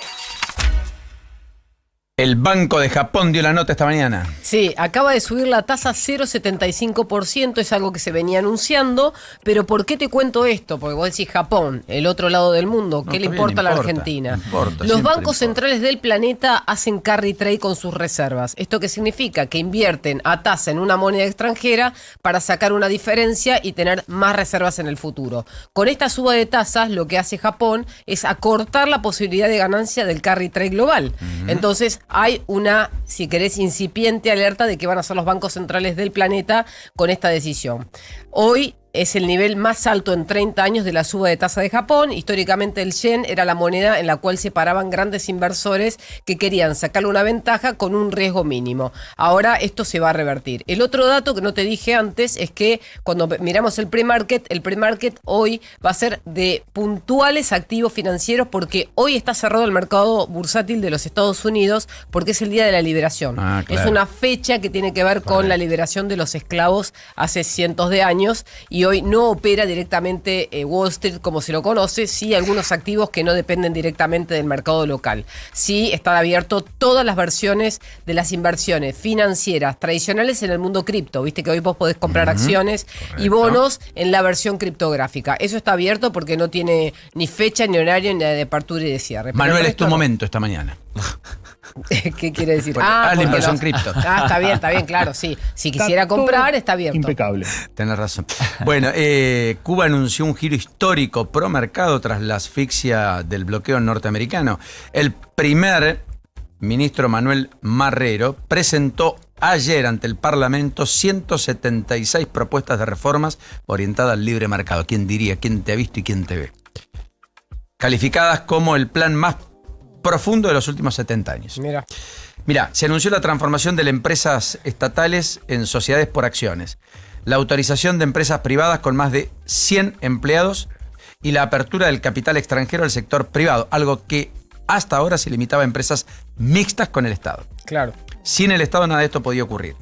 El Banco de Japón dio la nota esta mañana. Sí, acaba de subir la tasa 0,75%, es algo que se venía anunciando, pero ¿por qué te cuento esto? Porque vos decís Japón, el otro lado del mundo, ¿qué le importa a la Argentina? Los bancos centrales del planeta hacen carry trade con sus reservas. ¿Esto qué significa? Que invierten a tasa en una moneda extranjera para sacar una diferencia y tener más reservas en el futuro. Con esta suba de tasas, lo que hace Japón es acortar la posibilidad de ganancia del carry trade global. Entonces, hay una, si querés, incipiente alerta de que van a ser los bancos centrales del planeta con esta decisión. Hoy es el nivel más alto en 30 años de la suba de tasa de Japón. Históricamente el yen era la moneda en la cual se paraban grandes inversores que querían sacarle una ventaja con un riesgo mínimo. Ahora esto se va a revertir. El otro dato que no te dije antes es que cuando miramos el pre-market hoy va a ser de puntuales activos financieros porque hoy está cerrado el mercado bursátil de los Estados Unidos porque es el día de la liberación. Claro. Es una fecha que tiene que ver con la liberación de los esclavos hace cientos de años y hoy no opera directamente Wall Street como se lo conoce, sí algunos activos que no dependen directamente del mercado local. Sí están abiertos todas las versiones de las inversiones financieras tradicionales en el mundo cripto. Viste que hoy vos podés comprar acciones y bonos en la versión criptográfica. Eso está abierto porque no tiene ni fecha, ni horario, ni de apertura y de cierre. Manuel, es tu momento esta mañana. ¿Qué quiere decir? La inversión cripto. Está bien, claro, sí. Si quisiera comprar, está abierto. Impecable. Tenés razón. Bueno, Cuba anunció un giro histórico pro mercado tras la asfixia del bloqueo norteamericano. El primer ministro Manuel Marrero presentó ayer ante el Parlamento 176 propuestas de reformas orientadas al libre mercado. ¿Quién diría? ¿Quién te ha visto y quién te ve? Calificadas como el plan más profundo de los últimos 70 años. Mira, se anunció la transformación de las empresas estatales en sociedades por acciones, la autorización de empresas privadas con más de 100 empleados y la apertura del capital extranjero al sector privado, algo que hasta ahora se limitaba a empresas mixtas con el Estado. Claro. Sin el Estado nada de esto podía ocurrir.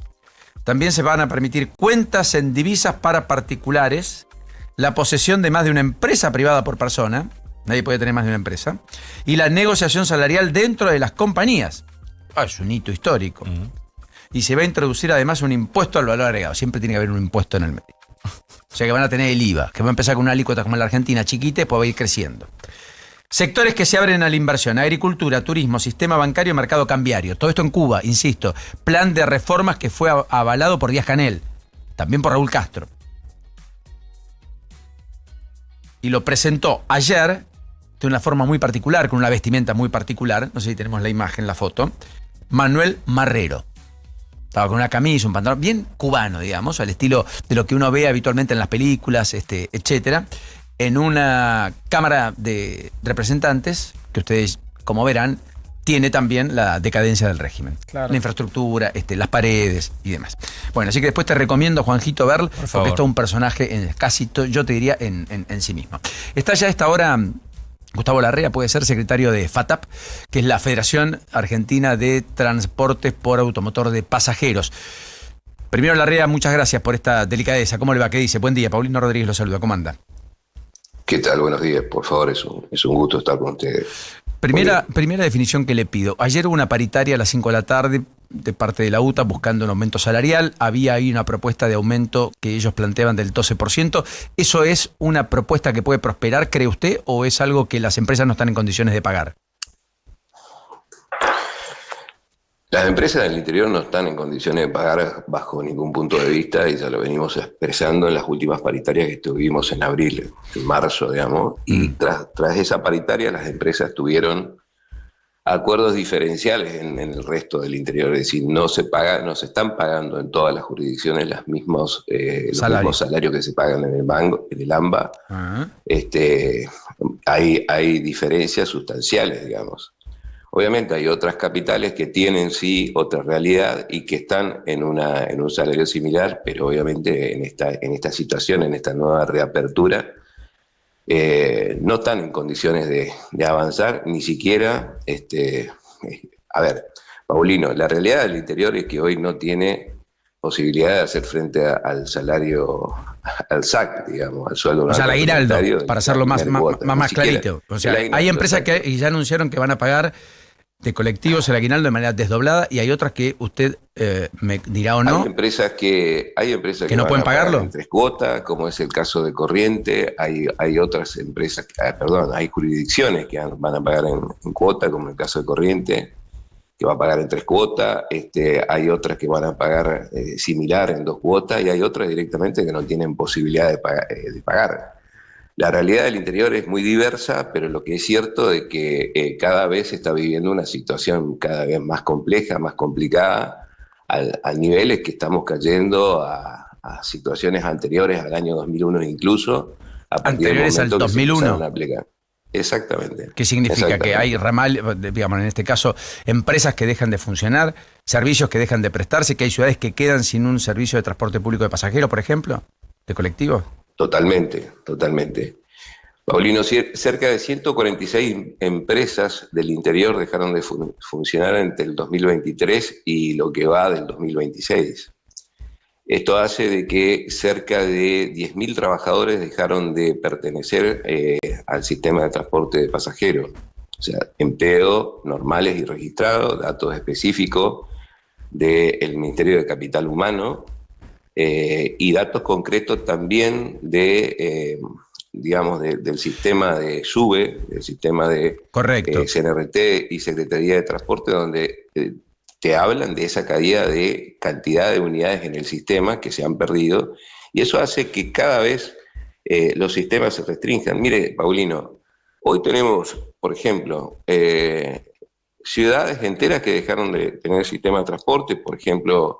También se van a permitir cuentas en divisas para particulares, la posesión de más de una empresa privada por persona, nadie puede tener más de una empresa, y la negociación salarial dentro de las compañías. Es un hito histórico. Y se va a introducir además un impuesto al valor agregado. Siempre tiene que haber un impuesto en el medio. O sea que van a tener el IVA, que va a empezar con una alícuota como en la Argentina, chiquita, y después va a ir creciendo. Sectores que se abren a la inversión: agricultura, turismo, sistema bancario, mercado cambiario. Todo esto en Cuba, insisto. Plan de reformas que fue avalado por Díaz-Canel, también por Raúl Castro. Y lo presentó ayer de una forma muy particular, con una vestimenta muy particular. No sé si tenemos la imagen, la foto. Manuel Marrero. Estaba con una camisa, un pantalón bien cubano, digamos, al estilo de lo que uno ve habitualmente en las películas, etcétera. En una Cámara de Representantes, que ustedes, como verán, tiene también la decadencia del régimen. Claro. La infraestructura, las paredes y demás. Bueno, así que después te recomiendo Juanjito Berl, porque es todo un personaje casi, yo te diría, en sí mismo. Está ya a esta hora Gustavo Larrea, puede ser secretario de FATAP, que es la Federación Argentina de Transportes por Automotor de Pasajeros. Primero, Larrea, muchas gracias por esta delicadeza. ¿Cómo le va? ¿Qué dice? Buen día. Paulino Rodríguez lo saluda. ¿Cómo anda? ¿Qué tal? Buenos días. Por favor, es un gusto estar con ustedes. Primera definición que le pido. Ayer hubo una paritaria a las 5 de la tarde de parte de la UTA buscando un aumento salarial. Había ahí una propuesta de aumento que ellos planteaban del 12%. ¿Eso es una propuesta que puede prosperar, cree usted, o es algo que las empresas no están en condiciones de pagar? Las empresas del interior no están en condiciones de pagar bajo ningún punto de vista, y ya lo venimos expresando en las últimas paritarias que tuvimos en abril, en marzo, digamos, y tras esa paritaria las empresas tuvieron acuerdos diferenciales en el resto del interior, es decir, no se están pagando en todas las jurisdicciones los mismos salarios que se pagan en el AMBA. Hay diferencias sustanciales, digamos. Obviamente hay otras capitales que tienen sí otra realidad y que están en un salario similar, pero obviamente en esta situación, en esta nueva reapertura, no están en condiciones de avanzar, ni siquiera, a ver, Paulino, la realidad del interior es que hoy no tiene posibilidad de hacer frente al salario, al SAC, digamos, al sueldo. O sea, al aguinaldo, para hacerlo más clarito. O sea, hay empresas que ya anunciaron que van a pagar de colectivos el aguinaldo de manera desdoblada, y hay otras que usted me dirá o no. Hay empresas que no pueden pagarlo en 3 cuotas, como es el caso de Corriente. Hay otras empresas, hay jurisdicciones que van a pagar en cuota, como el caso de Corriente, que va a pagar en 3 cuotas. Hay otras que van a pagar similar en 2 cuotas, y hay otras directamente que no tienen posibilidad de pagar. La realidad del interior es muy diversa, pero lo que es cierto es que cada vez se está viviendo una situación cada vez más compleja, más complicada, a niveles que estamos cayendo a situaciones anteriores al año 2001 incluso. ¿Anteriores al 2001? Exactamente. ¿Qué significa? Que hay digamos, en este caso, empresas que dejan de funcionar, servicios que dejan de prestarse, que hay ciudades que quedan sin un servicio de transporte público de pasajeros, por ejemplo, de colectivos. Totalmente. Paulino, cerca de 146 empresas del interior dejaron de funcionar entre el 2023 y lo que va del 2026. Esto hace de que cerca de 10.000 trabajadores dejaron de pertenecer al sistema de transporte de pasajeros. O sea, empleo normales y registrados, datos específicos del Ministerio de Capital Humano, y datos concretos también del sistema de SUBE, del sistema de CNRT y Secretaría de Transporte, donde te hablan de esa caída de cantidad de unidades en el sistema que se han perdido, y eso hace que cada vez los sistemas se restrinjan. Mire, Paulino, hoy tenemos, por ejemplo, ciudades enteras que dejaron de tener sistema de transporte, por ejemplo,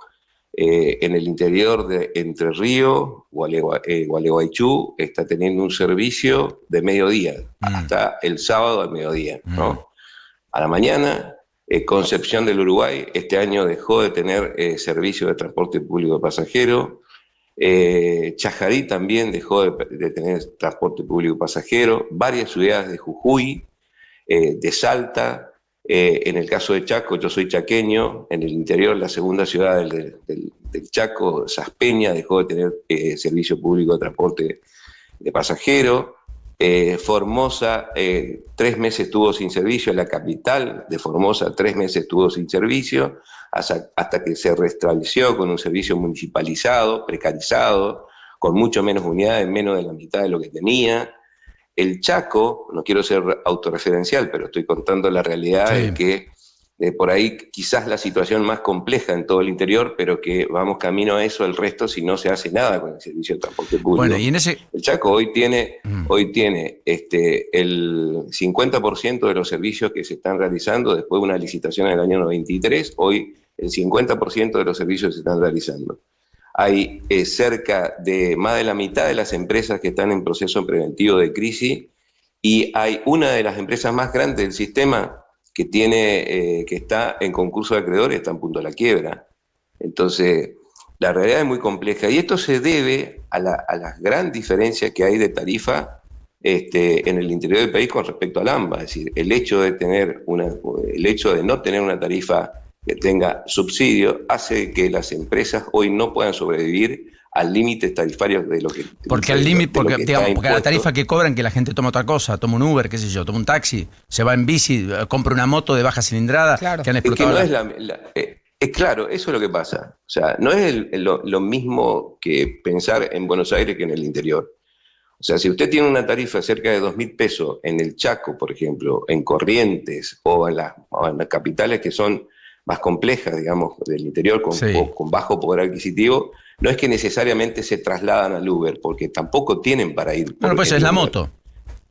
en el interior de Entre Ríos, Gualeguaychú está teniendo un servicio de mediodía, hasta el sábado al mediodía, ¿no? A la mañana. Concepción del Uruguay este año dejó de tener servicio de transporte público de pasajeros. Chajarí también dejó de tener transporte público de pasajeros. Varias ciudades de Jujuy, de Salta. En el caso de Chaco, yo soy chaqueño, en el interior, la segunda ciudad del Chaco, Saspeña, dejó de tener servicio público de transporte de pasajeros. Formosa 3 meses estuvo sin servicio, la capital de Formosa 3 meses estuvo sin servicio, hasta que se restableció con un servicio municipalizado, precarizado, con mucho menos unidades, menos de la mitad de lo que tenía. El Chaco, no quiero ser autorreferencial, pero estoy contando la realidad de que por ahí quizás la situación más compleja en todo el interior, pero que vamos camino a eso el resto si no se hace nada con el servicio de transporte público. Bueno, y el Chaco hoy tiene el 50% de los servicios que se están realizando después de una licitación en el año 93, hoy el 50% de los servicios se están realizando. Hay cerca de más de la mitad de las empresas que están en proceso preventivo de crisis, y hay una de las empresas más grandes del sistema que está en concurso de acreedores, está en punto de la quiebra. Entonces, la realidad es muy compleja, y esto se debe a la gran diferencia que hay de tarifa en el interior del país con respecto al AMBA. Es decir, el hecho de no tener una tarifa que tenga subsidio hace que las empresas hoy no puedan sobrevivir al límite tarifario de lo que... Porque la tarifa que cobran, que la gente toma otra cosa, toma un Uber, qué sé yo, toma un taxi, se va en bici, compra una moto de baja cilindrada, claro, que han explotado. Claro, eso es lo que pasa. O sea, no es lo mismo que pensar en Buenos Aires que en el interior. O sea, si usted tiene una tarifa cerca de 2.000 pesos en el Chaco, por ejemplo, en Corrientes o en las capitales que son más complejas, digamos, del interior o con bajo poder adquisitivo, no es que necesariamente se trasladan al Uber, porque tampoco tienen para ir. Bueno, pues es la moto.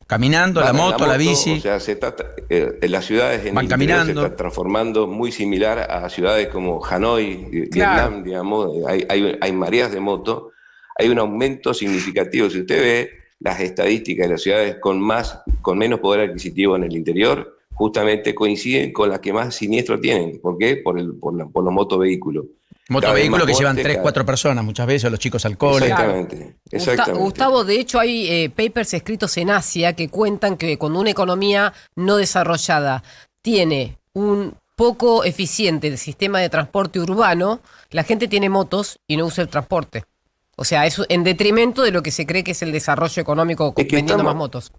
Caminando, la moto, la bici. O sea, se trata, las ciudades en el interior se están transformando muy similar a ciudades como Hanoi, Vietnam, digamos. Hay mareas de moto. Hay un aumento significativo. Si usted ve las estadísticas de las ciudades con menos poder adquisitivo en el interior, justamente coinciden con las que más siniestros tienen. ¿Por qué? Por los motovehículos. Motovehículos que llevan 3, 4 personas muchas veces, o los chicos al cole. Exactamente. Gustavo, de hecho hay papers escritos en Asia que cuentan que cuando una economía no desarrollada tiene un poco eficiente sistema de transporte urbano, la gente tiene motos y no usa el transporte. O sea, es en detrimento de lo que se cree que es el desarrollo económico vendiendo más motos.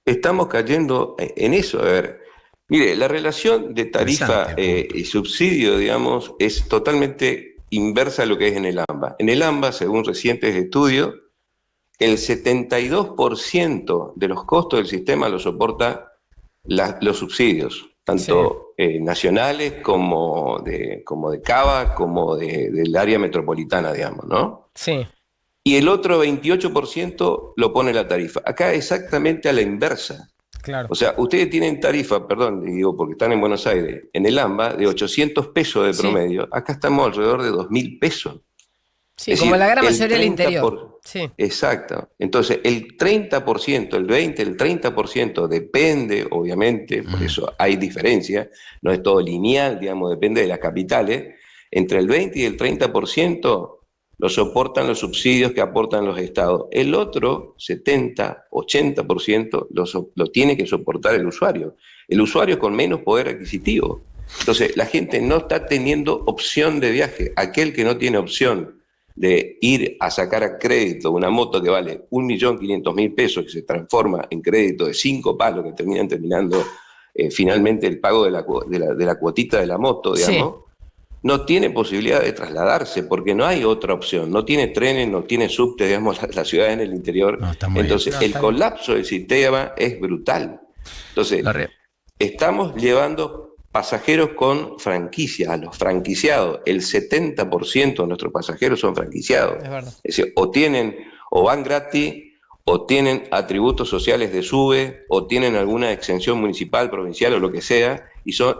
Estamos cayendo en eso. A ver, mire, la relación de tarifa y subsidio, digamos, es totalmente inversa a lo que es en el AMBA. En el AMBA, según recientes estudios, el 72% de los costos del sistema lo soporta los subsidios, tanto nacionales como de Cava, como del área metropolitana, digamos, ¿no? Sí. Y el otro 28% lo pone la tarifa. Acá exactamente a la inversa. Claro. O sea, ustedes tienen tarifa, perdón, digo porque están en Buenos Aires, en el AMBA de 800 pesos de promedio. Acá estamos alrededor de 2.000 pesos. Sí, es como decir, la gran mayoría del interior. Sí. Exacto. Entonces, el 30%, el 20%, el 30% depende, obviamente, por eso hay diferencia, no es todo lineal, digamos, depende de las capitales. Entre el 20 y el 30% lo soportan los subsidios que aportan los estados. El otro 70, 80% lo tiene que soportar el usuario. El usuario con menos poder adquisitivo. Entonces, la gente no está teniendo opción de viaje. Aquel que no tiene opción de ir a sacar a crédito una moto que vale 1.500.000 pesos, que se transforma en crédito de 5 palos, que terminando finalmente el pago de la cuotita de la moto, digamos, no tiene posibilidad de trasladarse, porque no hay otra opción. No tiene trenes, no tiene subte, digamos, la ciudad en el interior. Entonces, el colapso del sistema es brutal. Entonces, estamos llevando pasajeros con franquicia, a los franquiciados. El 70% de nuestros pasajeros son franquiciados. Es verdad. Es decir, o van gratis, o tienen atributos sociales de SUBE, o tienen alguna exención municipal, provincial o lo que sea,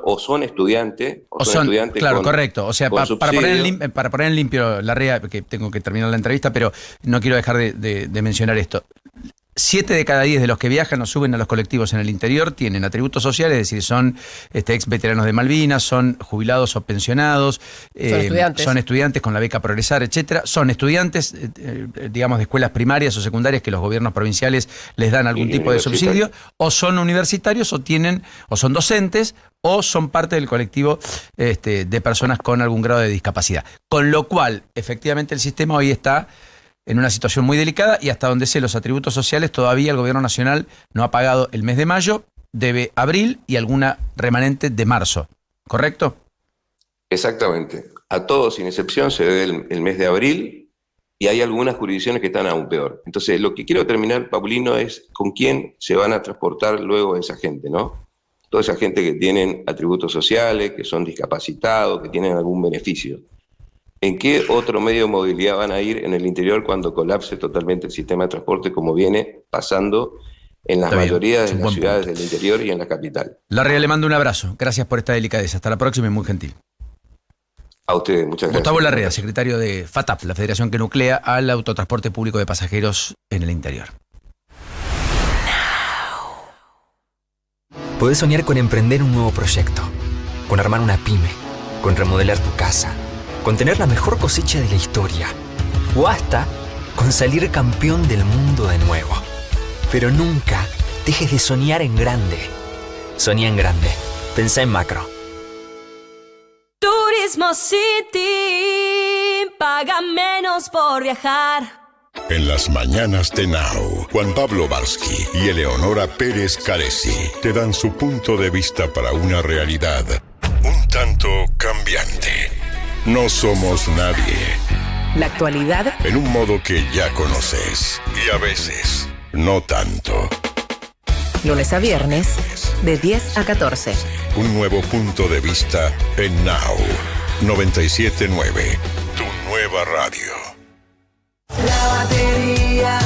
o son estudiantes. Claro, correcto. O sea, para poner en limpio la REA, que tengo que terminar la entrevista, pero no quiero dejar de mencionar esto. 7 de cada 10 de los que viajan o suben a los colectivos en el interior tienen atributos sociales, es decir, son ex veteranos de Malvinas, son jubilados o pensionados, son estudiantes con la beca Progresar, etcétera, son estudiantes, digamos, de escuelas primarias o secundarias que los gobiernos provinciales les dan algún tipo de subsidio, o son universitarios o son docentes, o son parte del colectivo de personas con algún grado de discapacidad. Con lo cual, efectivamente, el sistema hoy está en una situación muy delicada y hasta donde sé los atributos sociales todavía el gobierno nacional no ha pagado el mes de mayo, debe abril y alguna remanente de marzo, ¿correcto? Exactamente. A todos sin excepción se debe el mes de abril y hay algunas jurisdicciones que están aún peor. Entonces lo que quiero terminar, Paulino, es con quién se van a transportar luego esa gente, ¿no? Toda esa gente que tienen atributos sociales, que son discapacitados, que tienen algún beneficio. ¿En qué otro medio de movilidad van a ir en el interior cuando colapse totalmente el sistema de transporte como viene pasando en la mayoría de las ciudades del interior y en la capital? Larrea, le mando un abrazo. Gracias por esta delicadeza. Hasta la próxima y muy gentil. A ustedes, muchas gracias. Gustavo Larrea, secretario de FATAP, la federación que nuclea al autotransporte público de pasajeros en el interior. Podés soñar con emprender un nuevo proyecto, con armar una pyme, con remodelar tu casa, con tener la mejor cosecha de la historia, o hasta con salir campeón del mundo de nuevo. Pero nunca dejes de soñar en grande. Soñá en grande. Pensá en macro. Turismo City, paga menos por viajar. En las mañanas de Now, Juan Pablo Barsky y Eleonora Pérez Caresi te dan su punto de vista para una realidad un tanto cambiante. No somos nadie. La actualidad En un modo que ya conoces. Y a veces, no tanto. lunes a viernes, de 10 a 14. Un nuevo punto de vista en Now 97.9. Tu nueva radio. La batería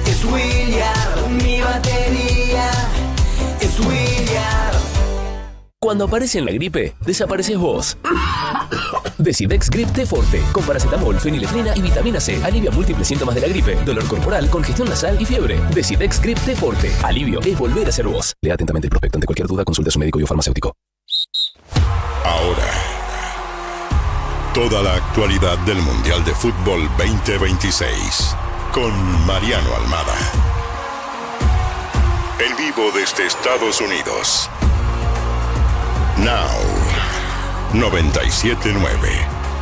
es William, mi batería es William. Cuando aparece en la gripe, desapareces vos. Decidex Grip T Forte, con paracetamol, fenilefrina y vitamina C. Alivia múltiples síntomas de la gripe, dolor corporal, congestión nasal y fiebre. Decidex Grip T Forte. Alivio es volver a ser vos. Lea atentamente el prospecto. Ante cualquier duda, consulte a su médico y o farmacéutico. Ahora, toda la actualidad del Mundial de Fútbol 2026 con Mariano Almada. En vivo desde Estados Unidos. Now 97.9.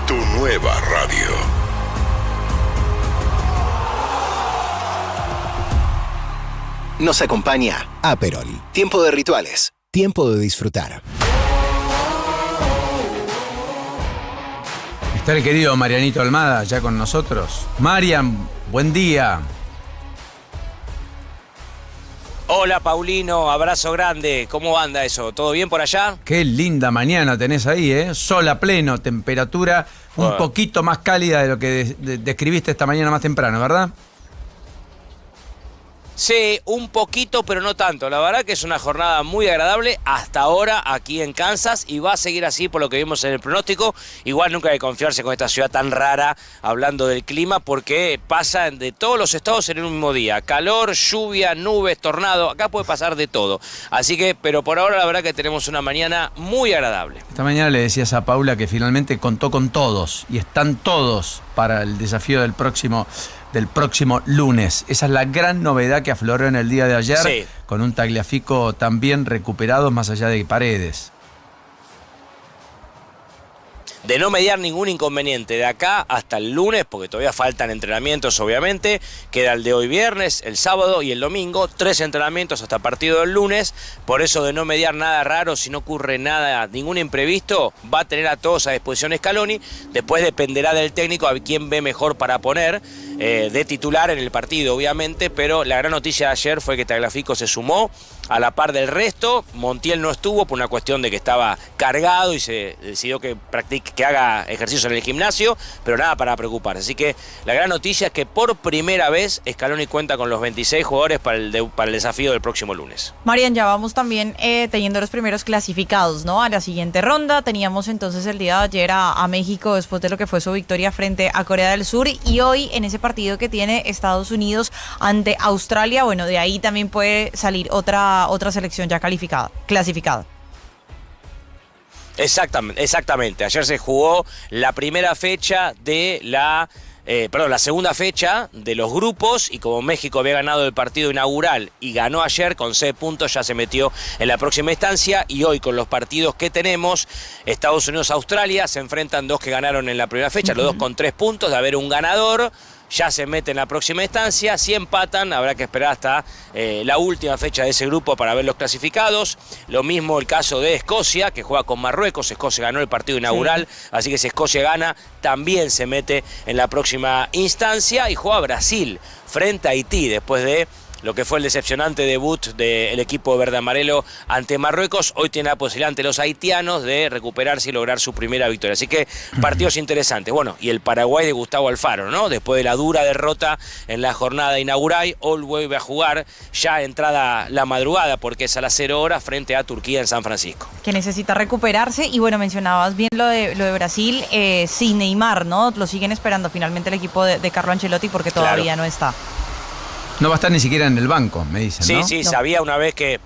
Tu nueva radio. Nos acompaña Aperol. Tiempo de rituales. Tiempo de disfrutar. Está el querido Marianito Almada ya con nosotros. Marian, buen día. Hola Paulino, abrazo grande. ¿Cómo anda eso? ¿Todo bien por allá? Qué linda mañana tenés ahí, ¿eh? Sol a pleno, temperatura un poquito más cálida de lo que describiste esta mañana más temprano, ¿verdad? Sí, un poquito, pero no tanto. La verdad que es una jornada muy agradable hasta ahora aquí en Kansas y va a seguir así por lo que vimos en el pronóstico. Igual nunca hay que confiarse con esta ciudad tan rara hablando del clima porque pasa de todos los estados en un mismo día. Calor, lluvia, nubes, tornado, acá puede pasar de todo. Así que, pero por ahora la verdad que tenemos una mañana muy agradable. Esta mañana le decías a Paula que finalmente contó con todos y están todos para el desafío del próximo lunes. Esa es la gran novedad que afloró en el día de ayer, sí, con un Tagliafico también recuperado más allá de Paredes. De no mediar ningún inconveniente de acá hasta el lunes, porque todavía faltan entrenamientos obviamente, queda el de hoy viernes, el sábado y el domingo, 3 entrenamientos hasta partido del lunes, por eso de no mediar nada raro, si no ocurre nada, ningún imprevisto, va a tener a todos a disposición Scaloni, después dependerá del técnico a quién ve mejor para poner de titular en el partido obviamente, pero la gran noticia de ayer fue que Tagliafico se sumó a la par del resto. Montiel no estuvo por una cuestión de que estaba cargado y se decidió que haga ejercicio en el gimnasio, pero nada para preocuparse. Así que la gran noticia es que por primera vez Scaloni cuenta con los 26 jugadores para el desafío del próximo lunes. Marian, ya vamos también teniendo los primeros clasificados, ¿no? A la siguiente ronda. Teníamos entonces el día de ayer a México después de lo que fue su victoria frente a Corea del Sur y hoy en ese partido que tiene Estados Unidos ante Australia, bueno, de ahí también puede salir otra selección ya clasificada. Exactamente. Ayer se jugó la primera fecha de la segunda fecha de los grupos y como México había ganado el partido inaugural y ganó ayer con 6 puntos, ya se metió en la próxima instancia y hoy con los partidos que tenemos, Estados Unidos-Australia, se enfrentan 2 que ganaron en la primera fecha, los 2 con 3 puntos, de haber un ganador. Ya se mete en la próxima instancia, si empatan habrá que esperar hasta la última fecha de ese grupo para ver los clasificados. Lo mismo el caso de Escocia, que juega con Marruecos. Escocia ganó el partido inaugural, sí, así que si Escocia gana, también se mete en la próxima instancia. Y juega Brasil frente a Haití, después de lo que fue el decepcionante debut del equipo verde amarelo ante Marruecos. Hoy tiene la posibilidad ante los haitianos de recuperarse y lograr su primera victoria. Así que partidos interesantes. Bueno, y el Paraguay de Gustavo Alfaro, ¿no? Después de la dura derrota en la jornada inaugural, hoy vuelve a jugar ya entrada la madrugada, porque es a las 0 horas frente a Turquía en San Francisco. Que necesita recuperarse. Y bueno, mencionabas bien lo de Brasil, sin Neymar, ¿no? Lo siguen esperando finalmente el equipo de Carlo Ancelotti porque todavía no está. No va a estar ni siquiera en el banco, me dicen, ¿no? Sí, sabía una vez que...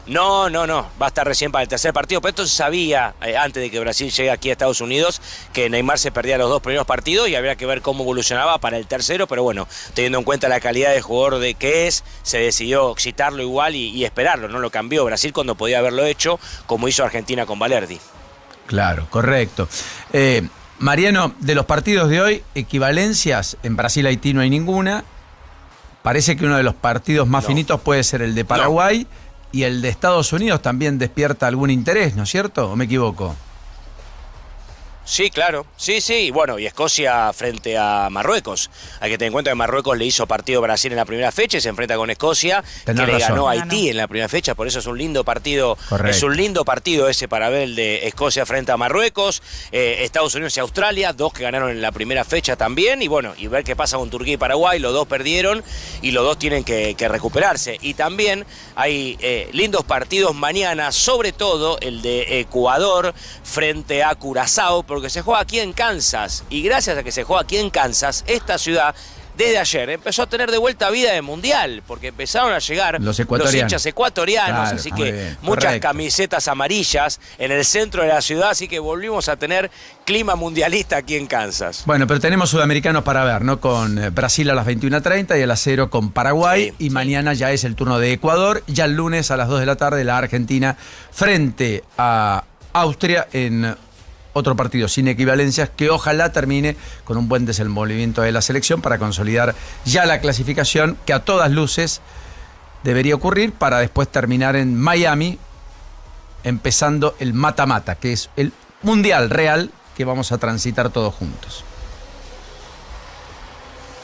No, va a estar recién para el tercer partido, pero esto se sabía antes de que Brasil llegue aquí a Estados Unidos, que Neymar se perdía los 2 primeros partidos y habría que ver cómo evolucionaba para el tercero, pero bueno, teniendo en cuenta la calidad de jugador de que es, se decidió citarlo igual y esperarlo, no lo cambió Brasil cuando podía haberlo hecho, como hizo Argentina con Balerdi. Claro, correcto. Mariano, de los partidos de hoy, equivalencias, en Brasil-Haití no hay ninguna. Parece que uno de los partidos más finitos puede ser el de Paraguay y el de Estados Unidos también despierta algún interés, ¿no es cierto? ¿O me equivoco? Sí, claro. Sí, sí. Y bueno, y Escocia frente a Marruecos. Hay que tener en cuenta que Marruecos le hizo partido a Brasil en la primera fecha y se enfrenta con Escocia, Tenés que le razón. ganó a Haití en la primera fecha. Por eso es un lindo partido. Correcto. Es un lindo partido ese para ver el de Escocia frente a Marruecos. Estados Unidos y Australia, 2 que ganaron en la primera fecha también. Y bueno, y ver qué pasa con Turquía y Paraguay. Los 2 perdieron y los 2 tienen que recuperarse. Y también hay lindos partidos mañana, sobre todo el de Ecuador frente a Curazao, porque se juega aquí en Kansas. Y gracias a que se juega aquí en Kansas, esta ciudad desde ayer empezó a tener de vuelta vida de mundial, porque empezaron a llegar Los ecuatorianos. hinchas ecuatorianos, Claro, así muy que bien, muchas correcto. camisetas amarillas en el centro de la ciudad, así que volvimos a tener clima mundialista aquí en Kansas. Bueno, pero tenemos sudamericanos para ver, ¿no? Con Brasil a las 21:30 y a las 0 con Paraguay. Y mañana ya es el turno de Ecuador. Ya el lunes a las 2 de la tarde la Argentina frente a Austria en otro partido sin equivalencias que ojalá termine con un buen desenvolvimiento de la selección para consolidar ya la clasificación que a todas luces debería ocurrir para después terminar en Miami empezando el mata-mata, que es el mundial real que vamos a transitar todos juntos.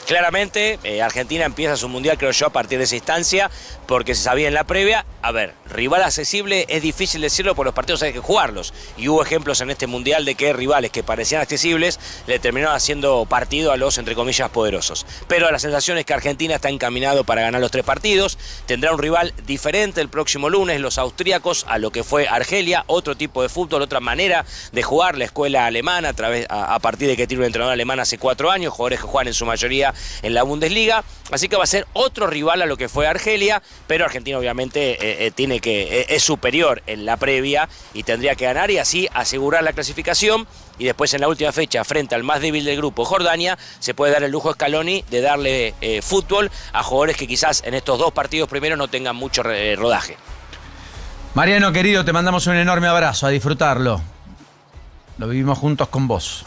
Claramente, Argentina empieza su mundial, creo yo, a partir de esa instancia, porque se sabía en la previa, a ver, rival accesible es difícil decirlo, por los partidos hay que jugarlos. Y hubo ejemplos en este mundial de que rivales que parecían accesibles le terminaron haciendo partido a los, entre comillas, poderosos. Pero la sensación es que Argentina está encaminado para ganar los 3 partidos, tendrá un rival diferente el próximo lunes, los austríacos, a lo que fue Argelia, otro tipo de fútbol, otra manera de jugar, la escuela alemana, a partir de que tiene un entrenador alemán hace 4 años, jugadores que juegan en su mayoría en la Bundesliga, así que va a ser otro rival a lo que fue Argelia, pero Argentina obviamente es superior en la previa y tendría que ganar y así asegurar la clasificación, y después en la última fecha frente al más débil del grupo, Jordania, se puede dar el lujo a Scaloni de darle fútbol a jugadores que quizás en estos 2 partidos primeros no tengan mucho rodaje. Mariano, querido, te mandamos un enorme abrazo, a disfrutarlo. Lo vivimos juntos con vos.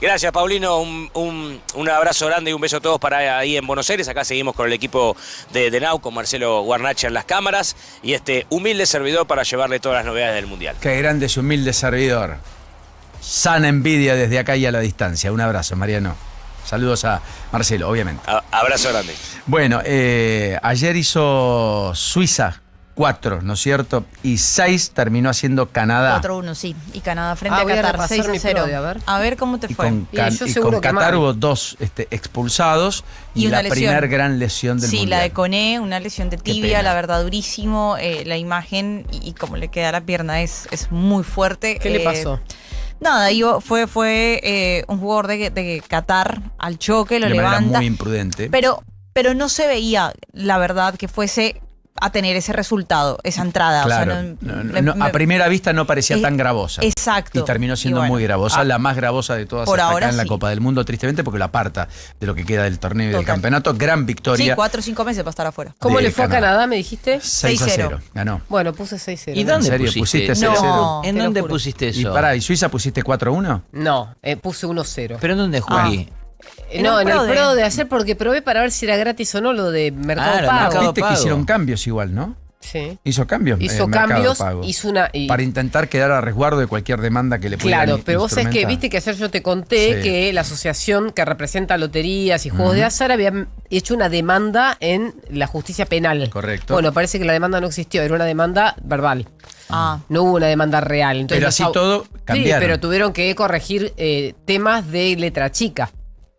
Gracias, Paulino, un abrazo grande y un beso a todos para ahí en Buenos Aires. Acá seguimos con el equipo de Now, con Marcelo Guarnacha en las cámaras y este humilde servidor para llevarle todas las novedades del Mundial. Qué grande ese humilde servidor. Sana envidia desde acá y a la distancia. Un abrazo, Mariano. Saludos a Marcelo, obviamente. Abrazo grande. Bueno, ayer hizo Suiza 4, ¿no es cierto? Y 6 terminó haciendo Canadá. 4-1, sí. Y Canadá frente a voy a Qatar, repasar mi 6-0. prodio, a ver. Cómo te Y fue. con, yo seguro que Qatar mal. hubo 2 expulsados y una la lesión. primer gran lesión del Sí, Mundial. la de Coné, una lesión de tibia, pena. la verdad durísimo. La imagen y cómo le queda la pierna es muy fuerte. ¿Qué le pasó? Nada, fue un jugador de Qatar al choque, lo De manera levanta. muy imprudente. Pero no se veía, la verdad, que fuese a tener ese resultado, esa entrada. Claro, O sea, a primera vista no parecía tan gravosa. Exacto. Y terminó siendo Y bueno, muy gravosa, la más gravosa de todas por hasta ahora acá en la sí. Copa del Mundo, tristemente, porque lo aparta de lo que queda del torneo y del Total. campeonato. Gran Sí, victoria. 4 o 5 meses para estar afuera. ¿Cómo de le fue a Canadá, me dijiste? 6-0. Ganó. Bueno, puse 6-0. ¿Y dónde ¿En serio? pusiste? ¿Pusiste 0-0? No, ¿En te lo dónde juro. pusiste eso? Y pará, ¿y Suiza pusiste 4-1? No, puse 1-0. ¿Pero en dónde, Juli? No, en el Prode. Pro de ayer porque probé para ver si era gratis o no lo de Mercado el Pago. Mercado Viste que Pago. hicieron cambios igual, ¿no? Sí. Hizo cambios. Hizo Mercado cambios, Pago. hizo una... y- Para intentar quedar a resguardo de cualquier demanda que le pudieran Claro, pero vos sabés que, instrumentar. viste que ayer yo te conté Sí. que la asociación que representa loterías y juegos de azar había hecho una demanda en la justicia penal. Correcto. Bueno, parece que la demanda no existió, era una demanda verbal. No hubo una demanda real. Entonces, Pero los así todo cambiaron. Sí, pero tuvieron que corregir temas de letra chica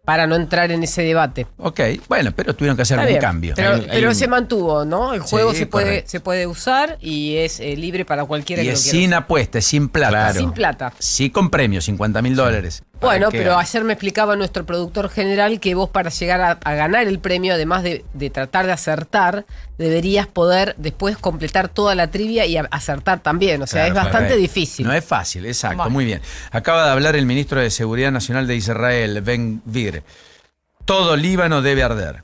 para no entrar en ese debate. Ok, bueno, pero tuvieron que hacer Está algún bien, cambio. Pero se mantuvo, ¿no? El juego Sí, se puede correcto. se puede usar y es libre para cualquiera Y que es lo quiera sin usar. apuesta, es sin plata. Sin plata. Sí con premios, $50.000. Bueno, Para que- pero ayer me explicaba nuestro productor general que vos para llegar a ganar el premio, además de tratar de acertar, deberías poder después completar toda la trivia y acertar también. O sea, Claro, es bastante correcto. difícil. No es fácil, exacto, Bueno. muy bien. Acaba de hablar el ministro de Seguridad Nacional de Israel, Ben Gvir. Todo Líbano debe arder.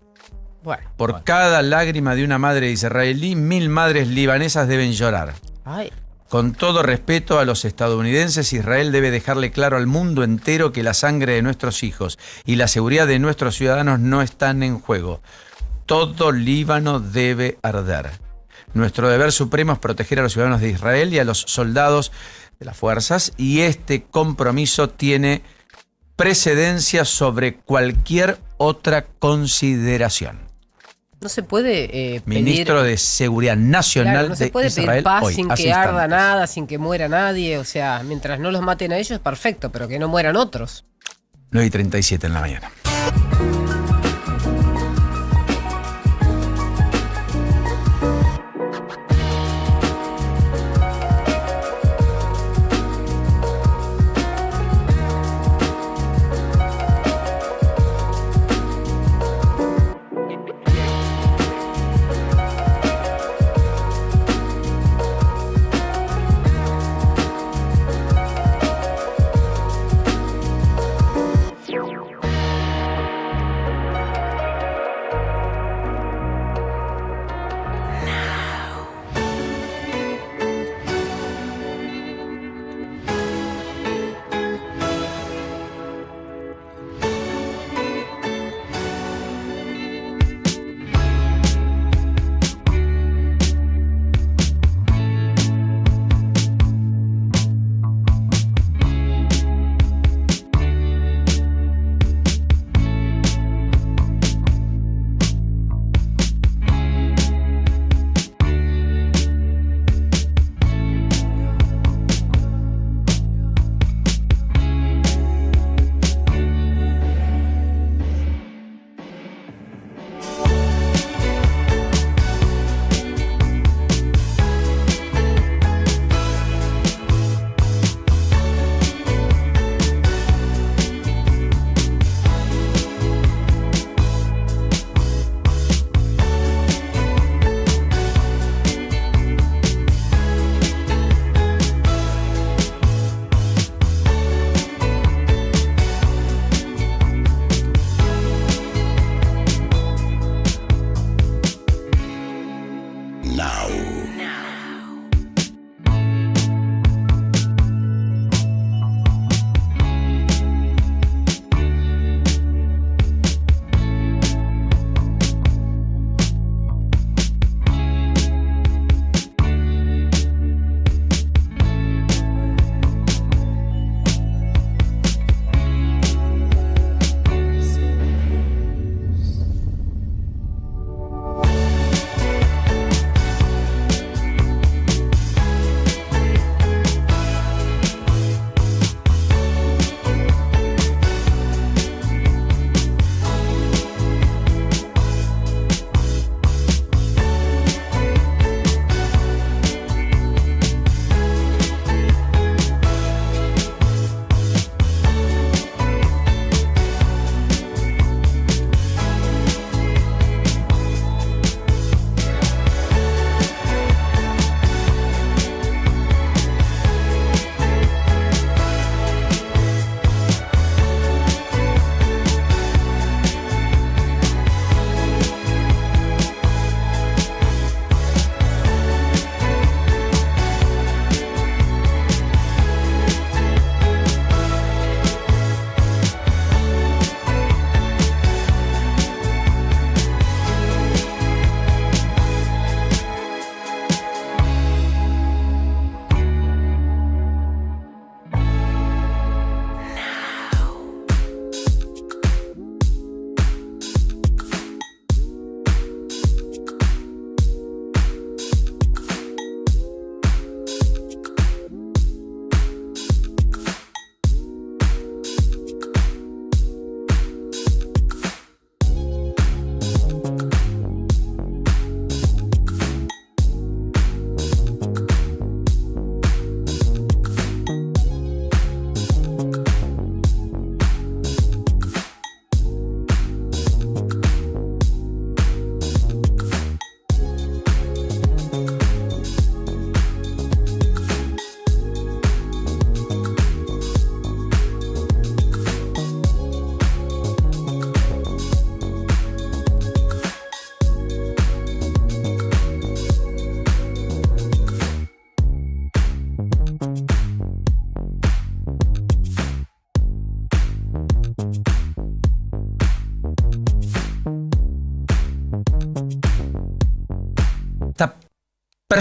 Bueno. Por cada lágrima de una madre israelí, 1000 madres libanesas deben llorar. Ay. Con todo respeto a los estadounidenses, Israel debe dejarle claro al mundo entero que la sangre de nuestros hijos y la seguridad de nuestros ciudadanos no están en juego. Todo Líbano debe arder. Nuestro deber supremo es proteger a los ciudadanos de Israel y a los soldados de las fuerzas, y este compromiso tiene precedencia sobre cualquier otra consideración. No se puede Ministro pedir, de Seguridad Nacional claro, no se de puede Israel pedir paz hoy, sin hace que arda instantes. nada, sin que muera nadie. O sea, mientras no los maten a ellos, perfecto, pero que no mueran otros. 9:37 en la mañana.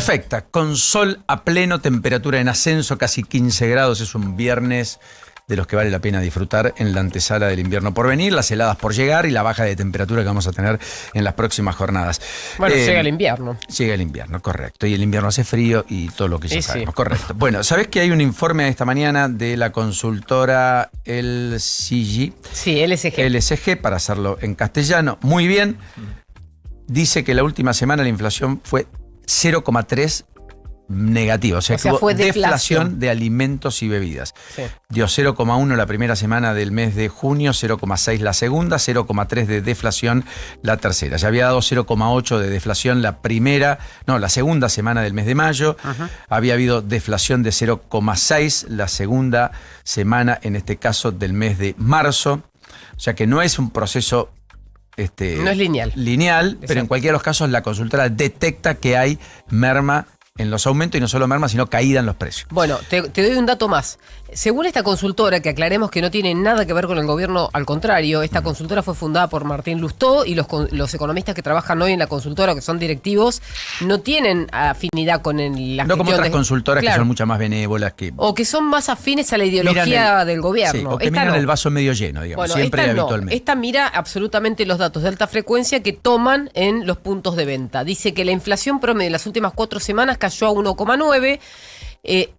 Perfecta, con sol a pleno, temperatura en ascenso, casi 15 grados. Es un viernes de los que vale la pena disfrutar en la antesala del invierno por venir, las heladas por llegar y la baja de temperatura que vamos a tener en las próximas jornadas. Bueno, llega el invierno. Llega el invierno, correcto. Y el invierno hace frío y todo lo que ya sabemos, correcto. Bueno, ¿sabés que hay un informe esta mañana de la consultora LCG? Sí, LSG. LSG, para hacerlo en castellano. Muy bien. Dice que la última semana la inflación fue 0,3 negativa, o sea que hubo fue deflación de alimentos y bebidas. Sí. Dio 0,1 la primera semana del mes de junio, 0,6 la segunda, 0,3 de deflación la tercera. Ya había dado 0,8 de deflación la segunda semana del mes de mayo. Había habido deflación de 0,6 la segunda semana, en este caso del mes de marzo. O sea que no es un proceso no es lineal. Pero en cualquiera de los casos la consultora detecta que hay merma en los aumentos y no solo merma, sino caída en los precios. Bueno, te doy un dato más. Según esta consultora, que aclaremos que no tiene nada que ver con el gobierno, al contrario, esta consultora fue fundada por Martín Lustó y los economistas que trabajan hoy en la consultora, que son directivos, no tienen afinidad con la no como otras consultoras que son mucho más benévolas. O que son más afines a la ideología del gobierno. Sí, o que miran el vaso medio lleno, digamos, bueno, siempre y habitualmente. Esta mira absolutamente los datos de alta frecuencia que toman en los puntos de venta. Dice que la inflación promedio de las últimas 4 semanas cayó a 1,9,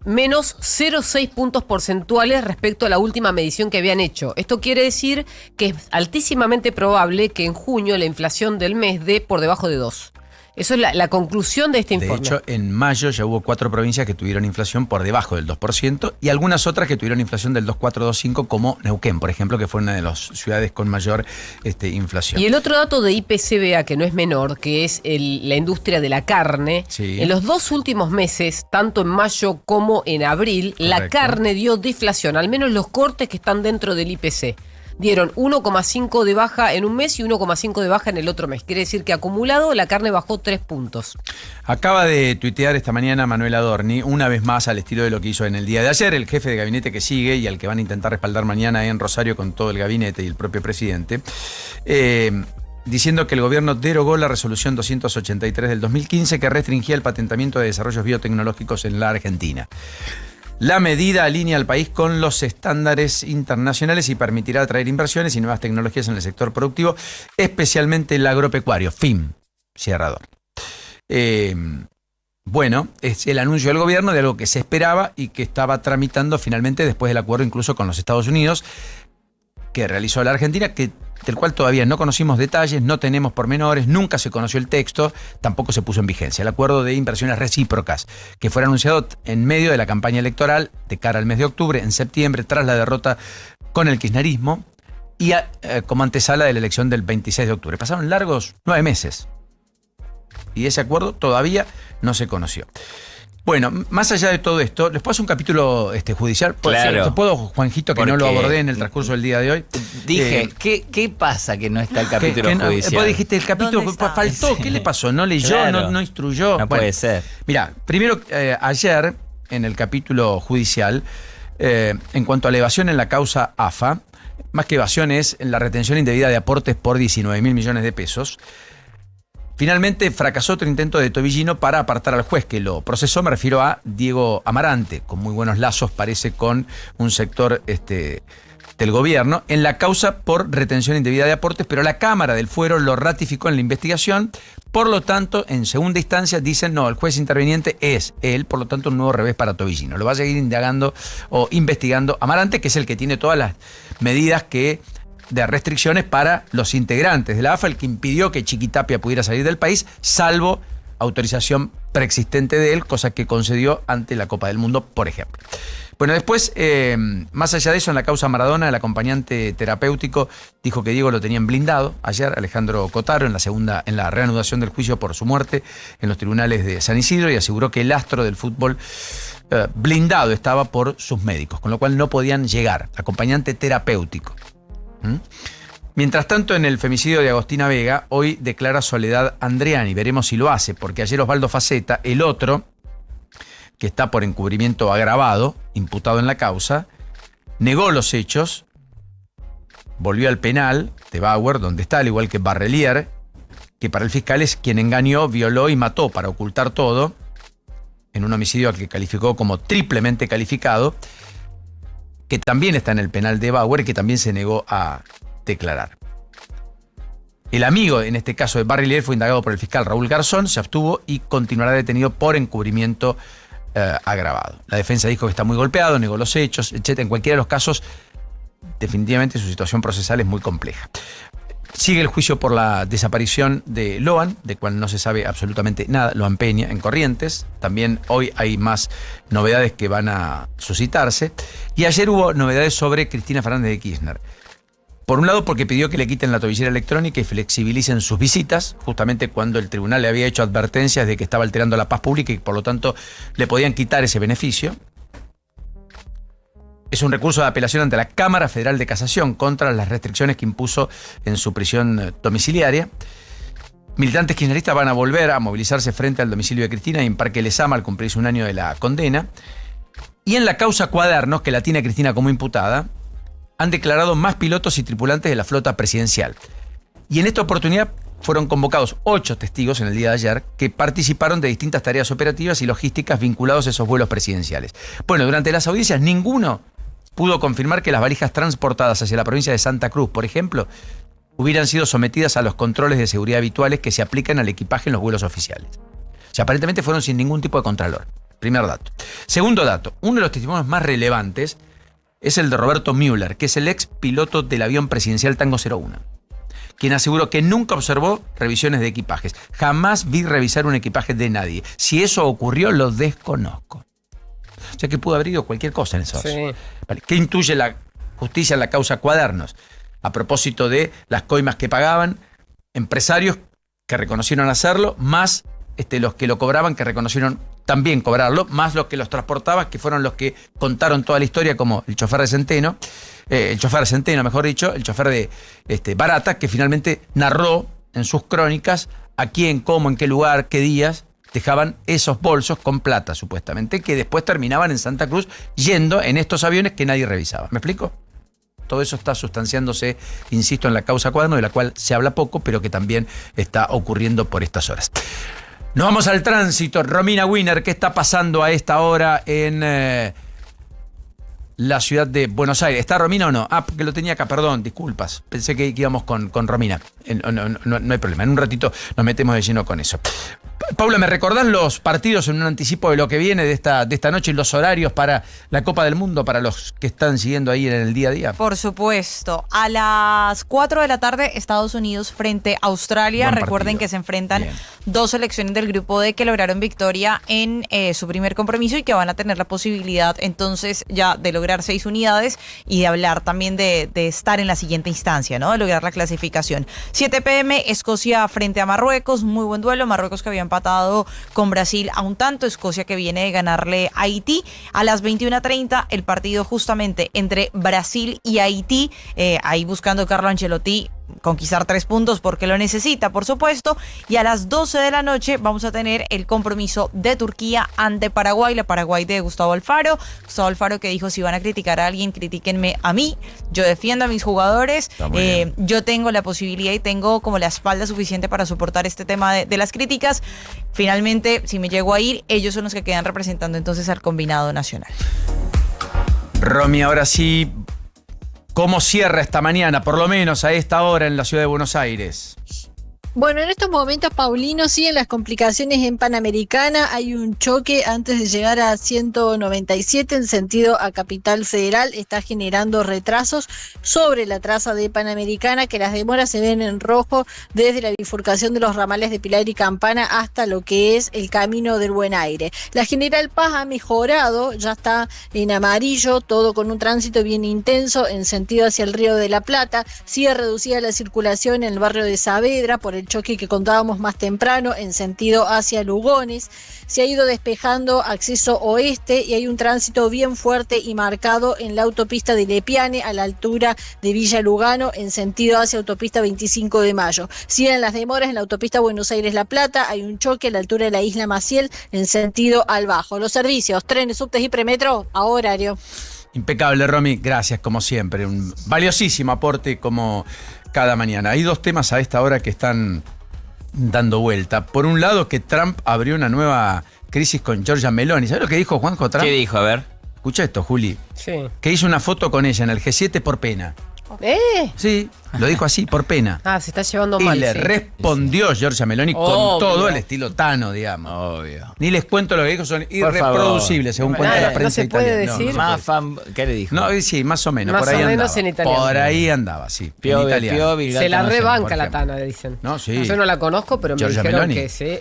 menos 0,6 puntos porcentuales respecto a la última medición que habían hecho. Esto quiere decir que es altísimamente probable que en junio la inflación del mes dé por debajo de 2. Eso es la conclusión de este informe. De hecho, en mayo ya hubo 4 provincias que tuvieron inflación por debajo del 2% y algunas otras que tuvieron inflación del 2,4, 2,5, como Neuquén, por ejemplo, que fue una de las ciudades con mayor inflación. Y el otro dato de IPCBA, que no es menor, que es la industria de la carne, en los 2 últimos meses, tanto en mayo como en abril, la carne dio deflación, al menos los cortes que están dentro del IPC. Dieron 1,5 de baja en un mes y 1,5 de baja en el otro mes. Quiere decir que acumulado la carne bajó 3 puntos. Acaba de tuitear esta mañana Manuel Adorni, una vez más al estilo de lo que hizo en el día de ayer, el jefe de gabinete que sigue y al que van a intentar respaldar mañana en Rosario con todo el gabinete y el propio presidente, diciendo que el gobierno derogó la resolución 283 del 2015 que restringía el patentamiento de desarrollos biotecnológicos en la Argentina. La medida alinea al país con los estándares internacionales y permitirá atraer inversiones y nuevas tecnologías en el sector productivo, especialmente el agropecuario. Fin. Cierrador. Bueno, es el anuncio del gobierno de algo que se esperaba y que estaba tramitando finalmente después del acuerdo incluso con los Estados Unidos que realizó la Argentina, del cual todavía no conocimos detalles, no tenemos pormenores, nunca se conoció el texto, tampoco se puso en vigencia. El acuerdo de inversiones recíprocas, que fue anunciado en medio de la campaña electoral de cara al mes de octubre, en septiembre, tras la derrota con el kirchnerismo y como antesala de la elección del 26 de octubre. Pasaron largos 9 meses y ese acuerdo todavía no se conoció. Bueno, más allá de todo esto, ¿les puedo hacer un capítulo judicial? Claro. ¿Te puedo, Juanjito, que no lo abordé en el transcurso del día de hoy? Dije, ¿qué pasa que no está el capítulo judicial? Vos dijiste, el capítulo faltó, ¿qué le pasó? ¿No leyó, claro. no instruyó? No puede ser. Mirá, primero, ayer, en el capítulo judicial, en cuanto a la evasión en la causa AFA, más que evasión es la retención indebida de aportes por 19.000 millones de pesos, finalmente fracasó otro intento de Tobillino para apartar al juez que lo procesó. Me refiero a Diego Amarante, con muy buenos lazos, parece, con un sector del gobierno, en la causa por retención indebida de aportes, pero la Cámara del Fuero lo ratificó en la investigación. Por lo tanto, en segunda instancia dicen, no, el juez interviniente es él, por lo tanto un nuevo revés para Tobillino. Lo va a seguir indagando o investigando Amarante, que es el que tiene todas las medidas de restricciones para los integrantes de la AFA, el que impidió que Chiquitapia pudiera salir del país, salvo autorización preexistente de él, cosa que concedió ante la Copa del Mundo, por ejemplo. Bueno, después, más allá de eso, en la causa Maradona, el acompañante terapéutico dijo que Diego lo tenían blindado ayer, Alejandro Cotaro, en la reanudación del juicio por su muerte en los tribunales de San Isidro, y aseguró que el astro del fútbol blindado estaba por sus médicos, con lo cual no podían llegar, acompañante terapéutico. Mientras tanto, en el femicidio de Agostina Vega, hoy declara Soledad Andreani. Veremos si lo hace, porque ayer Osvaldo Faceta, el otro, que está por encubrimiento agravado, imputado en la causa, negó los hechos, volvió al penal de Bauer, donde está, al igual que Barrelier, que para el fiscal es quien engañó, violó y mató para ocultar todo, en un homicidio al que calificó como triplemente calificado, que también está en el penal de Bauer y que también se negó a declarar. El amigo, en este caso de Barry Leer, fue indagado por el fiscal Raúl Garzón, se abstuvo y continuará detenido por encubrimiento agravado. La defensa dijo que está muy golpeado, negó los hechos, etc. En cualquiera de los casos, definitivamente su situación procesal es muy compleja. Sigue el juicio por la desaparición de Loan, de cual no se sabe absolutamente nada, Loan Peña, en Corrientes. También hoy hay más novedades que van a suscitarse. Y ayer hubo novedades sobre Cristina Fernández de Kirchner. Por un lado, porque pidió que le quiten la tobillera electrónica y flexibilicen sus visitas, justamente cuando el tribunal le había hecho advertencias de que estaba alterando la paz pública y por lo tanto le podían quitar ese beneficio. Es un recurso de apelación ante la Cámara Federal de Casación contra las restricciones que impuso en su prisión domiciliaria. Militantes kirchneristas van a volver a movilizarse frente al domicilio de Cristina y en Parque Lezama al cumplirse un año de la condena. Y en la causa Cuadernos, que la tiene a Cristina como imputada, han declarado más pilotos y tripulantes de la flota presidencial. Y en esta oportunidad fueron convocados 8 testigos en el día de ayer que participaron de distintas tareas operativas y logísticas vinculados a esos vuelos presidenciales. Bueno, durante las audiencias ninguno pudo confirmar que las valijas transportadas hacia la provincia de Santa Cruz, por ejemplo, hubieran sido sometidas a los controles de seguridad habituales que se aplican al equipaje en los vuelos oficiales. O sea, aparentemente fueron sin ningún tipo de contralor. Primer dato. Segundo dato, uno de los testimonios más relevantes es el de Roberto Müller, que es el ex piloto del avión presidencial Tango 01, quien aseguró que nunca observó revisiones de equipajes. Jamás vi revisar un equipaje de nadie. Si eso ocurrió, lo desconozco. O sea que pudo haber ido cualquier cosa en eso. Sí. Vale. ¿Qué intuye la justicia en la causa Cuadernos? A propósito de las coimas que pagaban, empresarios que reconocieron hacerlo, más los que lo cobraban, que reconocieron también cobrarlo, más los que los transportaban, que fueron los que contaron toda la historia, como el chofer de Centeno, el chofer de Barata, que finalmente narró en sus crónicas a quién, cómo, en qué lugar, qué días dejaban esos bolsos con plata, supuestamente, que después terminaban en Santa Cruz yendo en estos aviones que nadie revisaba. ¿Me explico? Todo eso está sustanciándose, insisto, en la causa Cuadernos, de la cual se habla poco, pero que también está ocurriendo por estas horas. Nos vamos al tránsito. Romina Wiener, ¿qué está pasando a esta hora en la ciudad de Buenos Aires? ¿Está Romina o no? Ah, porque lo tenía acá, perdón, disculpas. Pensé que íbamos con Romina. No hay problema, en un ratito nos metemos de lleno con eso. Paula, ¿me recordás los partidos en un anticipo de lo que viene de esta noche y los horarios para la Copa del Mundo para los que están siguiendo ahí en el día a día? Por supuesto. A las 4 de la tarde, Estados Unidos frente a Australia. Recuerden que se enfrentan dos selecciones del grupo D que lograron victoria en su primer compromiso y que van a tener la posibilidad entonces ya de lograr 6 unidades y de hablar también de estar en la siguiente instancia, ¿no? De lograr la clasificación. 7 p.m. Escocia frente a Marruecos. Muy buen duelo. Marruecos que había empatado con Brasil a un tanto. Escocia que viene de ganarle a Haití. A las 21:30 el partido justamente entre Brasil y Haití. Ahí buscando Carlo Ancelotti conquistar 3 puntos porque lo necesita, por supuesto. Y a las 12 de la noche vamos a tener el compromiso de Turquía ante Paraguay, la Paraguay de Gustavo Alfaro. Gustavo Alfaro que dijo: si van a criticar a alguien, critíquenme a mí. Yo defiendo a mis jugadores. Yo tengo la posibilidad y tengo como la espalda suficiente para soportar este tema de las críticas. Finalmente, si me llego a ir, ellos son los que quedan representando entonces al combinado nacional. Romy, ahora sí, ¿cómo cierra esta mañana, por lo menos a esta hora en la ciudad de Buenos Aires? Bueno, en estos momentos, Paulino, siguen las complicaciones en Panamericana. Hay un choque antes de llegar a 197 en sentido a Capital Federal. Está generando retrasos sobre la traza de Panamericana, que las demoras se ven en rojo desde la bifurcación de los ramales de Pilar y Campana hasta lo que es el Camino del Buen Aire. La General Paz ha mejorado, ya está en amarillo, todo con un tránsito bien intenso en sentido hacia el Río de la Plata. Sigue reducida la circulación en el barrio de Saavedra por el choque que contábamos más temprano en sentido hacia Lugones. Se ha ido despejando acceso oeste y hay un tránsito bien fuerte y marcado en la autopista de Lepiane a la altura de Villa Lugano en sentido hacia autopista 25 de Mayo. Siguen las demoras en la autopista Buenos Aires-La Plata. Hay un choque a la altura de la isla Maciel en sentido al Bajo. Los servicios, trenes, subtes y premetro a horario. Impecable, Romy. Gracias, como siempre. Un valiosísimo aporte como cada mañana. Hay 2 temas a esta hora que están dando vuelta. Por un lado, que Trump abrió una nueva crisis con Giorgia Meloni. ¿Sabes lo que dijo Juanjo Trump? ¿Qué dijo? A ver. Escucha esto, Juli. Sí. Que hizo una foto con ella en el G7 por pena. Sí, lo dijo así, por pena. Se está llevando Y mal. le sí. respondió Giorgia Meloni con Obvio. todo el estilo Tano, digamos. Obvio. Ni les cuento lo que dijo, son irreproducibles, según cuenta la prensa no se puede italiana. decir. Más fan, ¿qué le dijo? No, sí, más o menos. Más por ahí o menos andaba. en italiano. Por ahí andaba, sí. en Piovi, italiano. Piovi, Se la Gata, no sé, rebanca por la ejemplo. Tana, le dicen. No, sí. Yo no la conozco, pero Giorgia me dijeron Meloni. que sí.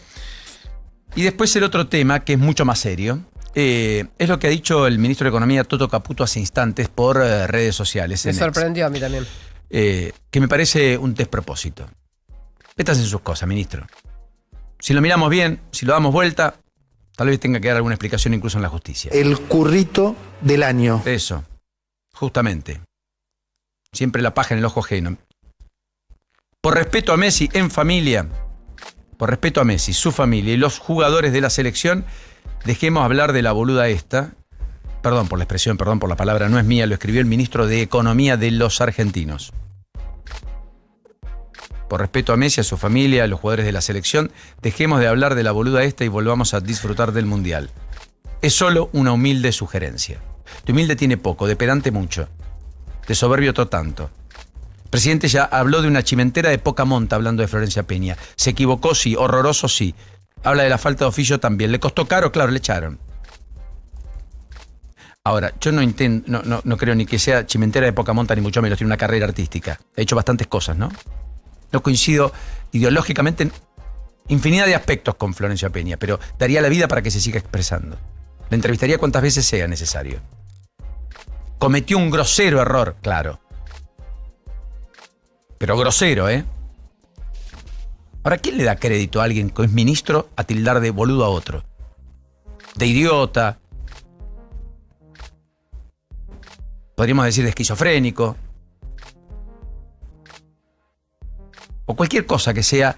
Y después el otro tema, que es mucho más serio, es lo que ha dicho el ministro de Economía, Toto Caputo, hace instantes por redes sociales. Me en X. sorprendió a mí también. Que me parece un despropósito. Métase en sus cosas, ministro. Si lo miramos bien, si lo damos vuelta, tal vez tenga que dar alguna explicación incluso en la justicia. El currito del año. Eso, justamente. Siempre la paja en el ojo ajeno. Por respeto a Messi en familia, por respeto a Messi, su familia y los jugadores de la selección, dejemos hablar de la boluda esta. Perdón por la expresión, perdón por la palabra, no es mía, lo escribió el ministro de Economía de los argentinos. Por respeto a Messi, a su familia, a los jugadores de la selección, dejemos de hablar de la boluda esta y volvamos a disfrutar del Mundial. Es solo una humilde sugerencia. De humilde tiene poco, de pedante mucho, de soberbio otro tanto. El presidente ya habló de una chimentera de poca monta hablando de Florencia Peña. Se equivocó, sí, horroroso, sí. Habla de la falta de oficio también. ¿Le costó caro? Claro, le echaron. Ahora, yo no creo ni que sea chimentera de poca monta, ni mucho menos, tiene una carrera artística. Ha hecho bastantes cosas, ¿no? No coincido ideológicamente en infinidad de aspectos con Florencia Peña, pero daría la vida para que se siga expresando. La entrevistaría cuantas veces sea necesario. Cometió un grosero error, claro. Pero grosero, ¿eh? Ahora, ¿quién le da crédito a alguien que es ministro a tildar de boludo a otro? De idiota. Podríamos decir de esquizofrénico. O cualquier cosa que sea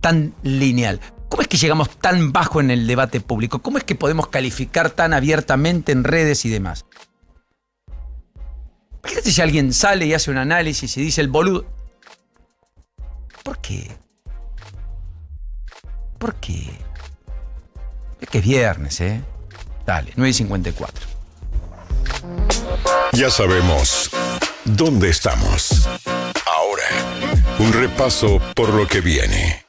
tan lineal. ¿Cómo es que llegamos tan bajo en el debate público? ¿Cómo es que podemos calificar tan abiertamente en redes y demás? Imagínate si alguien sale y hace un análisis y dice el boludo. ¿Por qué? ¿Por qué? Es que es viernes, ¿eh? Dale, 9:54. Ya sabemos dónde estamos. Ahora, un repaso por lo que viene.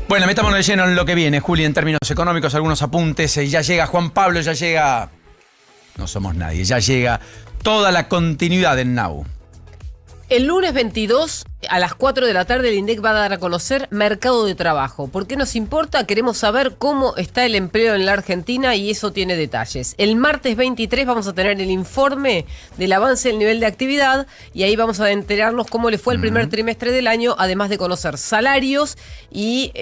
Bueno, metámonos de lleno en lo que viene, Juli, en términos económicos, algunos apuntes. Ya llega Juan Pablo, ya llega... No somos nadie, ya llega toda la continuidad en Now. El lunes 22 a las 4 de la tarde el INDEC va a dar a conocer mercado de trabajo. ¿Por qué nos importa? Queremos saber cómo está el empleo en la Argentina y eso tiene detalles. El martes 23 vamos a tener el informe del avance del nivel de actividad y ahí vamos a enterarnos cómo le fue el primer trimestre del año, además de conocer salarios y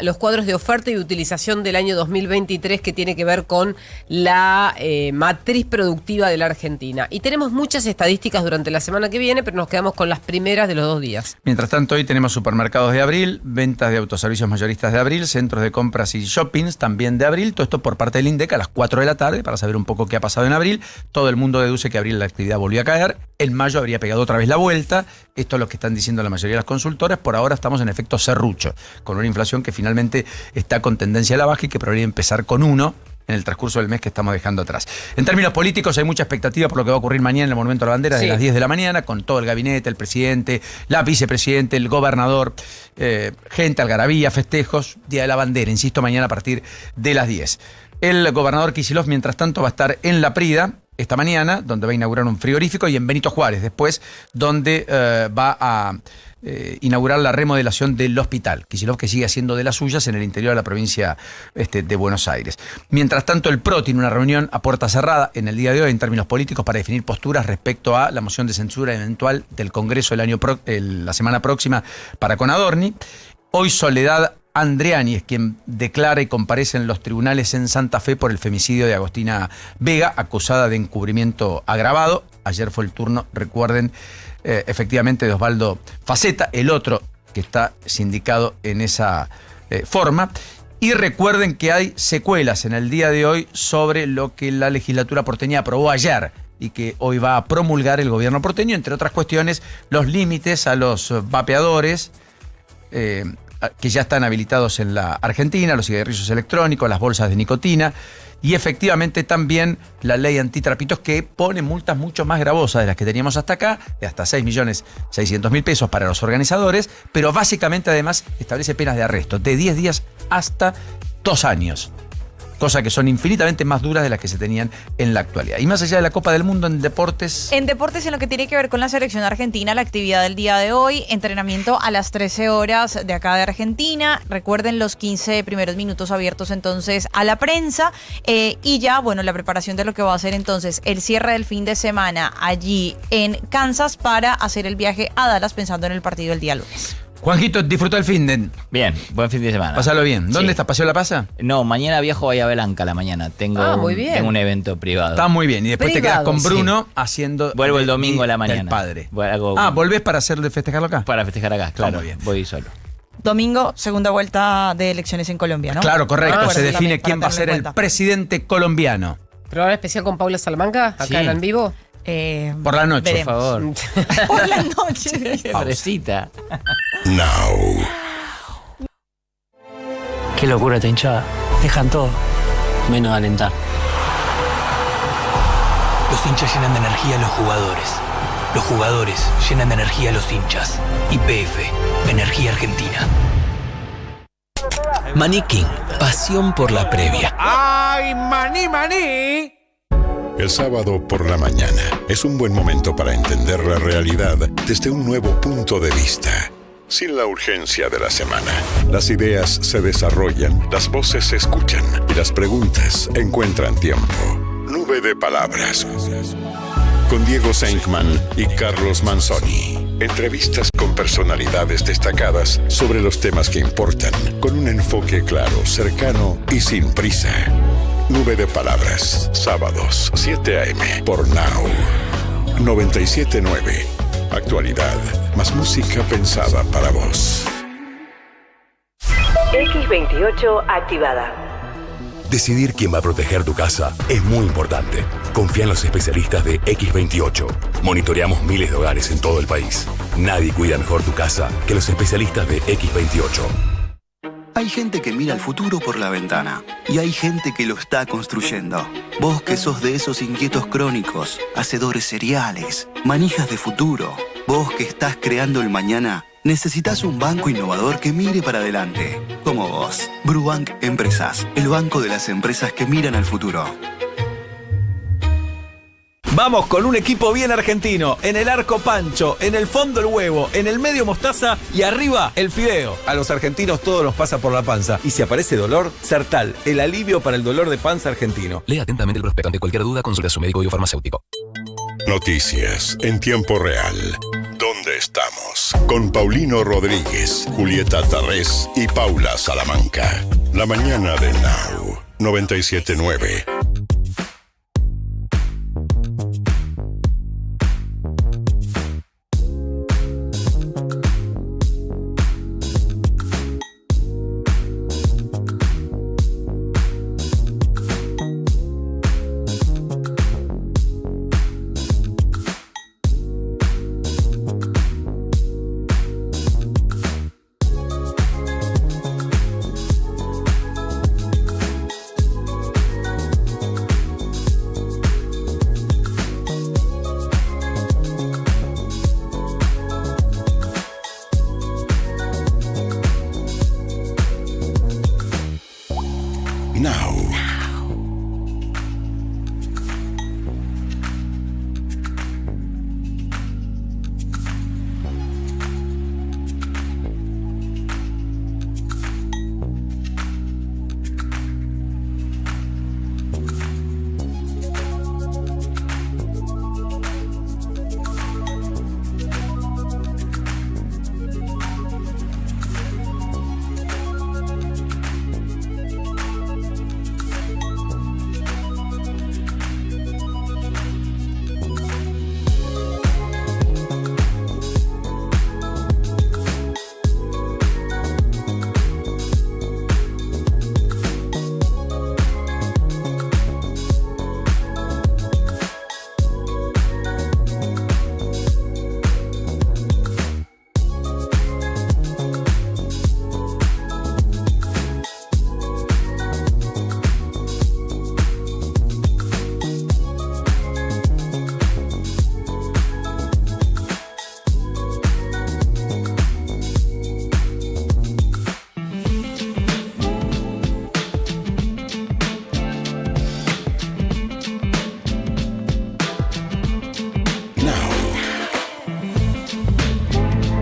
los cuadros de oferta y utilización del año 2023 que tiene que ver con la matriz productiva de la Argentina. Y tenemos muchas estadísticas durante la semana que viene, pero nos quedamos con las primeras de los 2 días. Mientras tanto, hoy tenemos supermercados de abril, ventas de autoservicios mayoristas de abril, centros de compras y shoppings también de abril. Todo esto por parte del INDEC a las 4 de la tarde para saber un poco qué ha pasado en abril. Todo el mundo deduce que abril la actividad volvió a caer. En mayo habría pegado otra vez la vuelta. Esto es lo que están diciendo la mayoría de las consultoras. Por ahora estamos en efecto serrucho, con una inflación que finalmente está con tendencia a la baja y que podría empezar con 1 en el transcurso del mes que estamos dejando atrás. En términos políticos hay mucha expectativa por lo que va a ocurrir mañana en el Monumento a la Bandera, desde las 10 de la mañana, con todo el gabinete, el presidente, la vicepresidente, el gobernador, gente, algarabía, festejos, Día de la Bandera, insisto, mañana a partir de las 10. El gobernador Kicillof, mientras tanto, va a estar en La Prida esta mañana, donde va a inaugurar un frigorífico, y en Benito Juárez después, donde va a inaugurar la remodelación del hospital. Kicillof, que sigue haciendo de las suyas en el interior de la provincia de Buenos Aires. Mientras tanto, el PRO tiene una reunión a puerta cerrada en el día de hoy en términos políticos para definir posturas respecto a la moción de censura eventual del Congreso la semana próxima para con Adorni. Hoy Soledad Andreani es quien declara y comparece en los tribunales en Santa Fe por el femicidio de Agostina Vega, acusada de encubrimiento agravado. Ayer fue el turno, recuerden, efectivamente, de Osvaldo Faceta, el otro que está sindicado en esa forma. Y recuerden que hay secuelas en el día de hoy sobre lo que la legislatura porteña aprobó ayer y que hoy va a promulgar el gobierno porteño, entre otras cuestiones, los límites a los vapeadores que ya están habilitados en la Argentina, los cigarrillos electrónicos, las bolsas de nicotina, y efectivamente también la ley antitrapitos, que pone multas mucho más gravosas de las que teníamos hasta acá, de hasta 6.600.000 pesos para los organizadores, pero básicamente además establece penas de arresto de 10 días hasta 2 años. Cosa que son infinitamente más duras de las que se tenían en la actualidad. Y más allá de la Copa del Mundo en deportes... En deportes, en lo que tiene que ver con la selección argentina, la actividad del día de hoy, entrenamiento a las 13 horas de acá de Argentina. Recuerden los 15 primeros minutos abiertos entonces a la prensa. Y ya, bueno, la preparación de lo que va a ser entonces el cierre del fin de semana allí en Kansas para hacer el viaje a Dallas pensando en el partido el día lunes. Juanjito, disfrutó el fin de... Bien, buen fin de semana. Pásalo bien. ¿Dónde Sí. está? ¿Paseo La Pasa? No, mañana viajo a Bahía Blanca a la mañana. Tengo, muy bien. tengo un evento privado. Está muy bien. Y después te quedas con Sí. Bruno haciendo... Vuelvo el domingo a la del mañana. padre. Hago- ¿volvés para hacerle festejarlo acá? Para festejar acá, claro. muy bien. Voy solo. Domingo, segunda vuelta de elecciones en Colombia, ¿no? Claro, correcto. Ah, se define también, quién va a para ser tenerlo el en cuenta. presidente colombiano. ¿Programa especial con Paula Salamanca? ¿Acá Sí. en vivo? Por la noche. veremos. Por favor. Por la noche. Pobrecita. Now. Qué locura esta hinchada. Dejan todo, menos alentar. Los hinchas llenan de energía a los jugadores. Los jugadores llenan de energía a los hinchas. YPF, Energía Argentina. Maní King, pasión por la previa. ¡Ay, maní, maní! El sábado por la mañana es un buen momento para entender la realidad desde un nuevo punto de vista. Sin la urgencia de la semana, las ideas se desarrollan, las voces se escuchan y las preguntas encuentran tiempo. Nube de palabras. Con Diego Senkman y Carlos Manzoni. Entrevistas con personalidades destacadas sobre los temas que importan, con un enfoque claro, cercano y sin prisa. Nube de palabras, sábados, 7 a.m. por Now. 97.9. Actualidad, más música pensada para vos. X28 activada. Decidir quién va a proteger tu casa es muy importante. Confía en los especialistas de X28. Monitoreamos miles de hogares en todo el país. Nadie cuida mejor tu casa que los especialistas de X28. Hay gente que mira el futuro por la ventana y hay gente que lo está construyendo. Vos que sos de esos inquietos crónicos, hacedores seriales, manijas de futuro. Vos que estás creando el mañana, necesitas un banco innovador que mire para adelante. Como vos. Brubank Empresas, el banco de las empresas que miran al futuro. Vamos con un equipo bien argentino. En el arco Pancho, en el fondo el huevo, en el medio mostaza y arriba el fideo. A los argentinos todo nos pasa por la panza. Y si aparece dolor, Sertal, el alivio para el dolor de panza argentino. Lea atentamente el prospecto. Ante cualquier duda, consulte a su médico y o farmacéutico. Noticias en tiempo real. ¿Dónde estamos? Con Paulino Rodríguez, Julieta Tarrés y Paula Salamanca. La mañana de Now. 97.9. Now.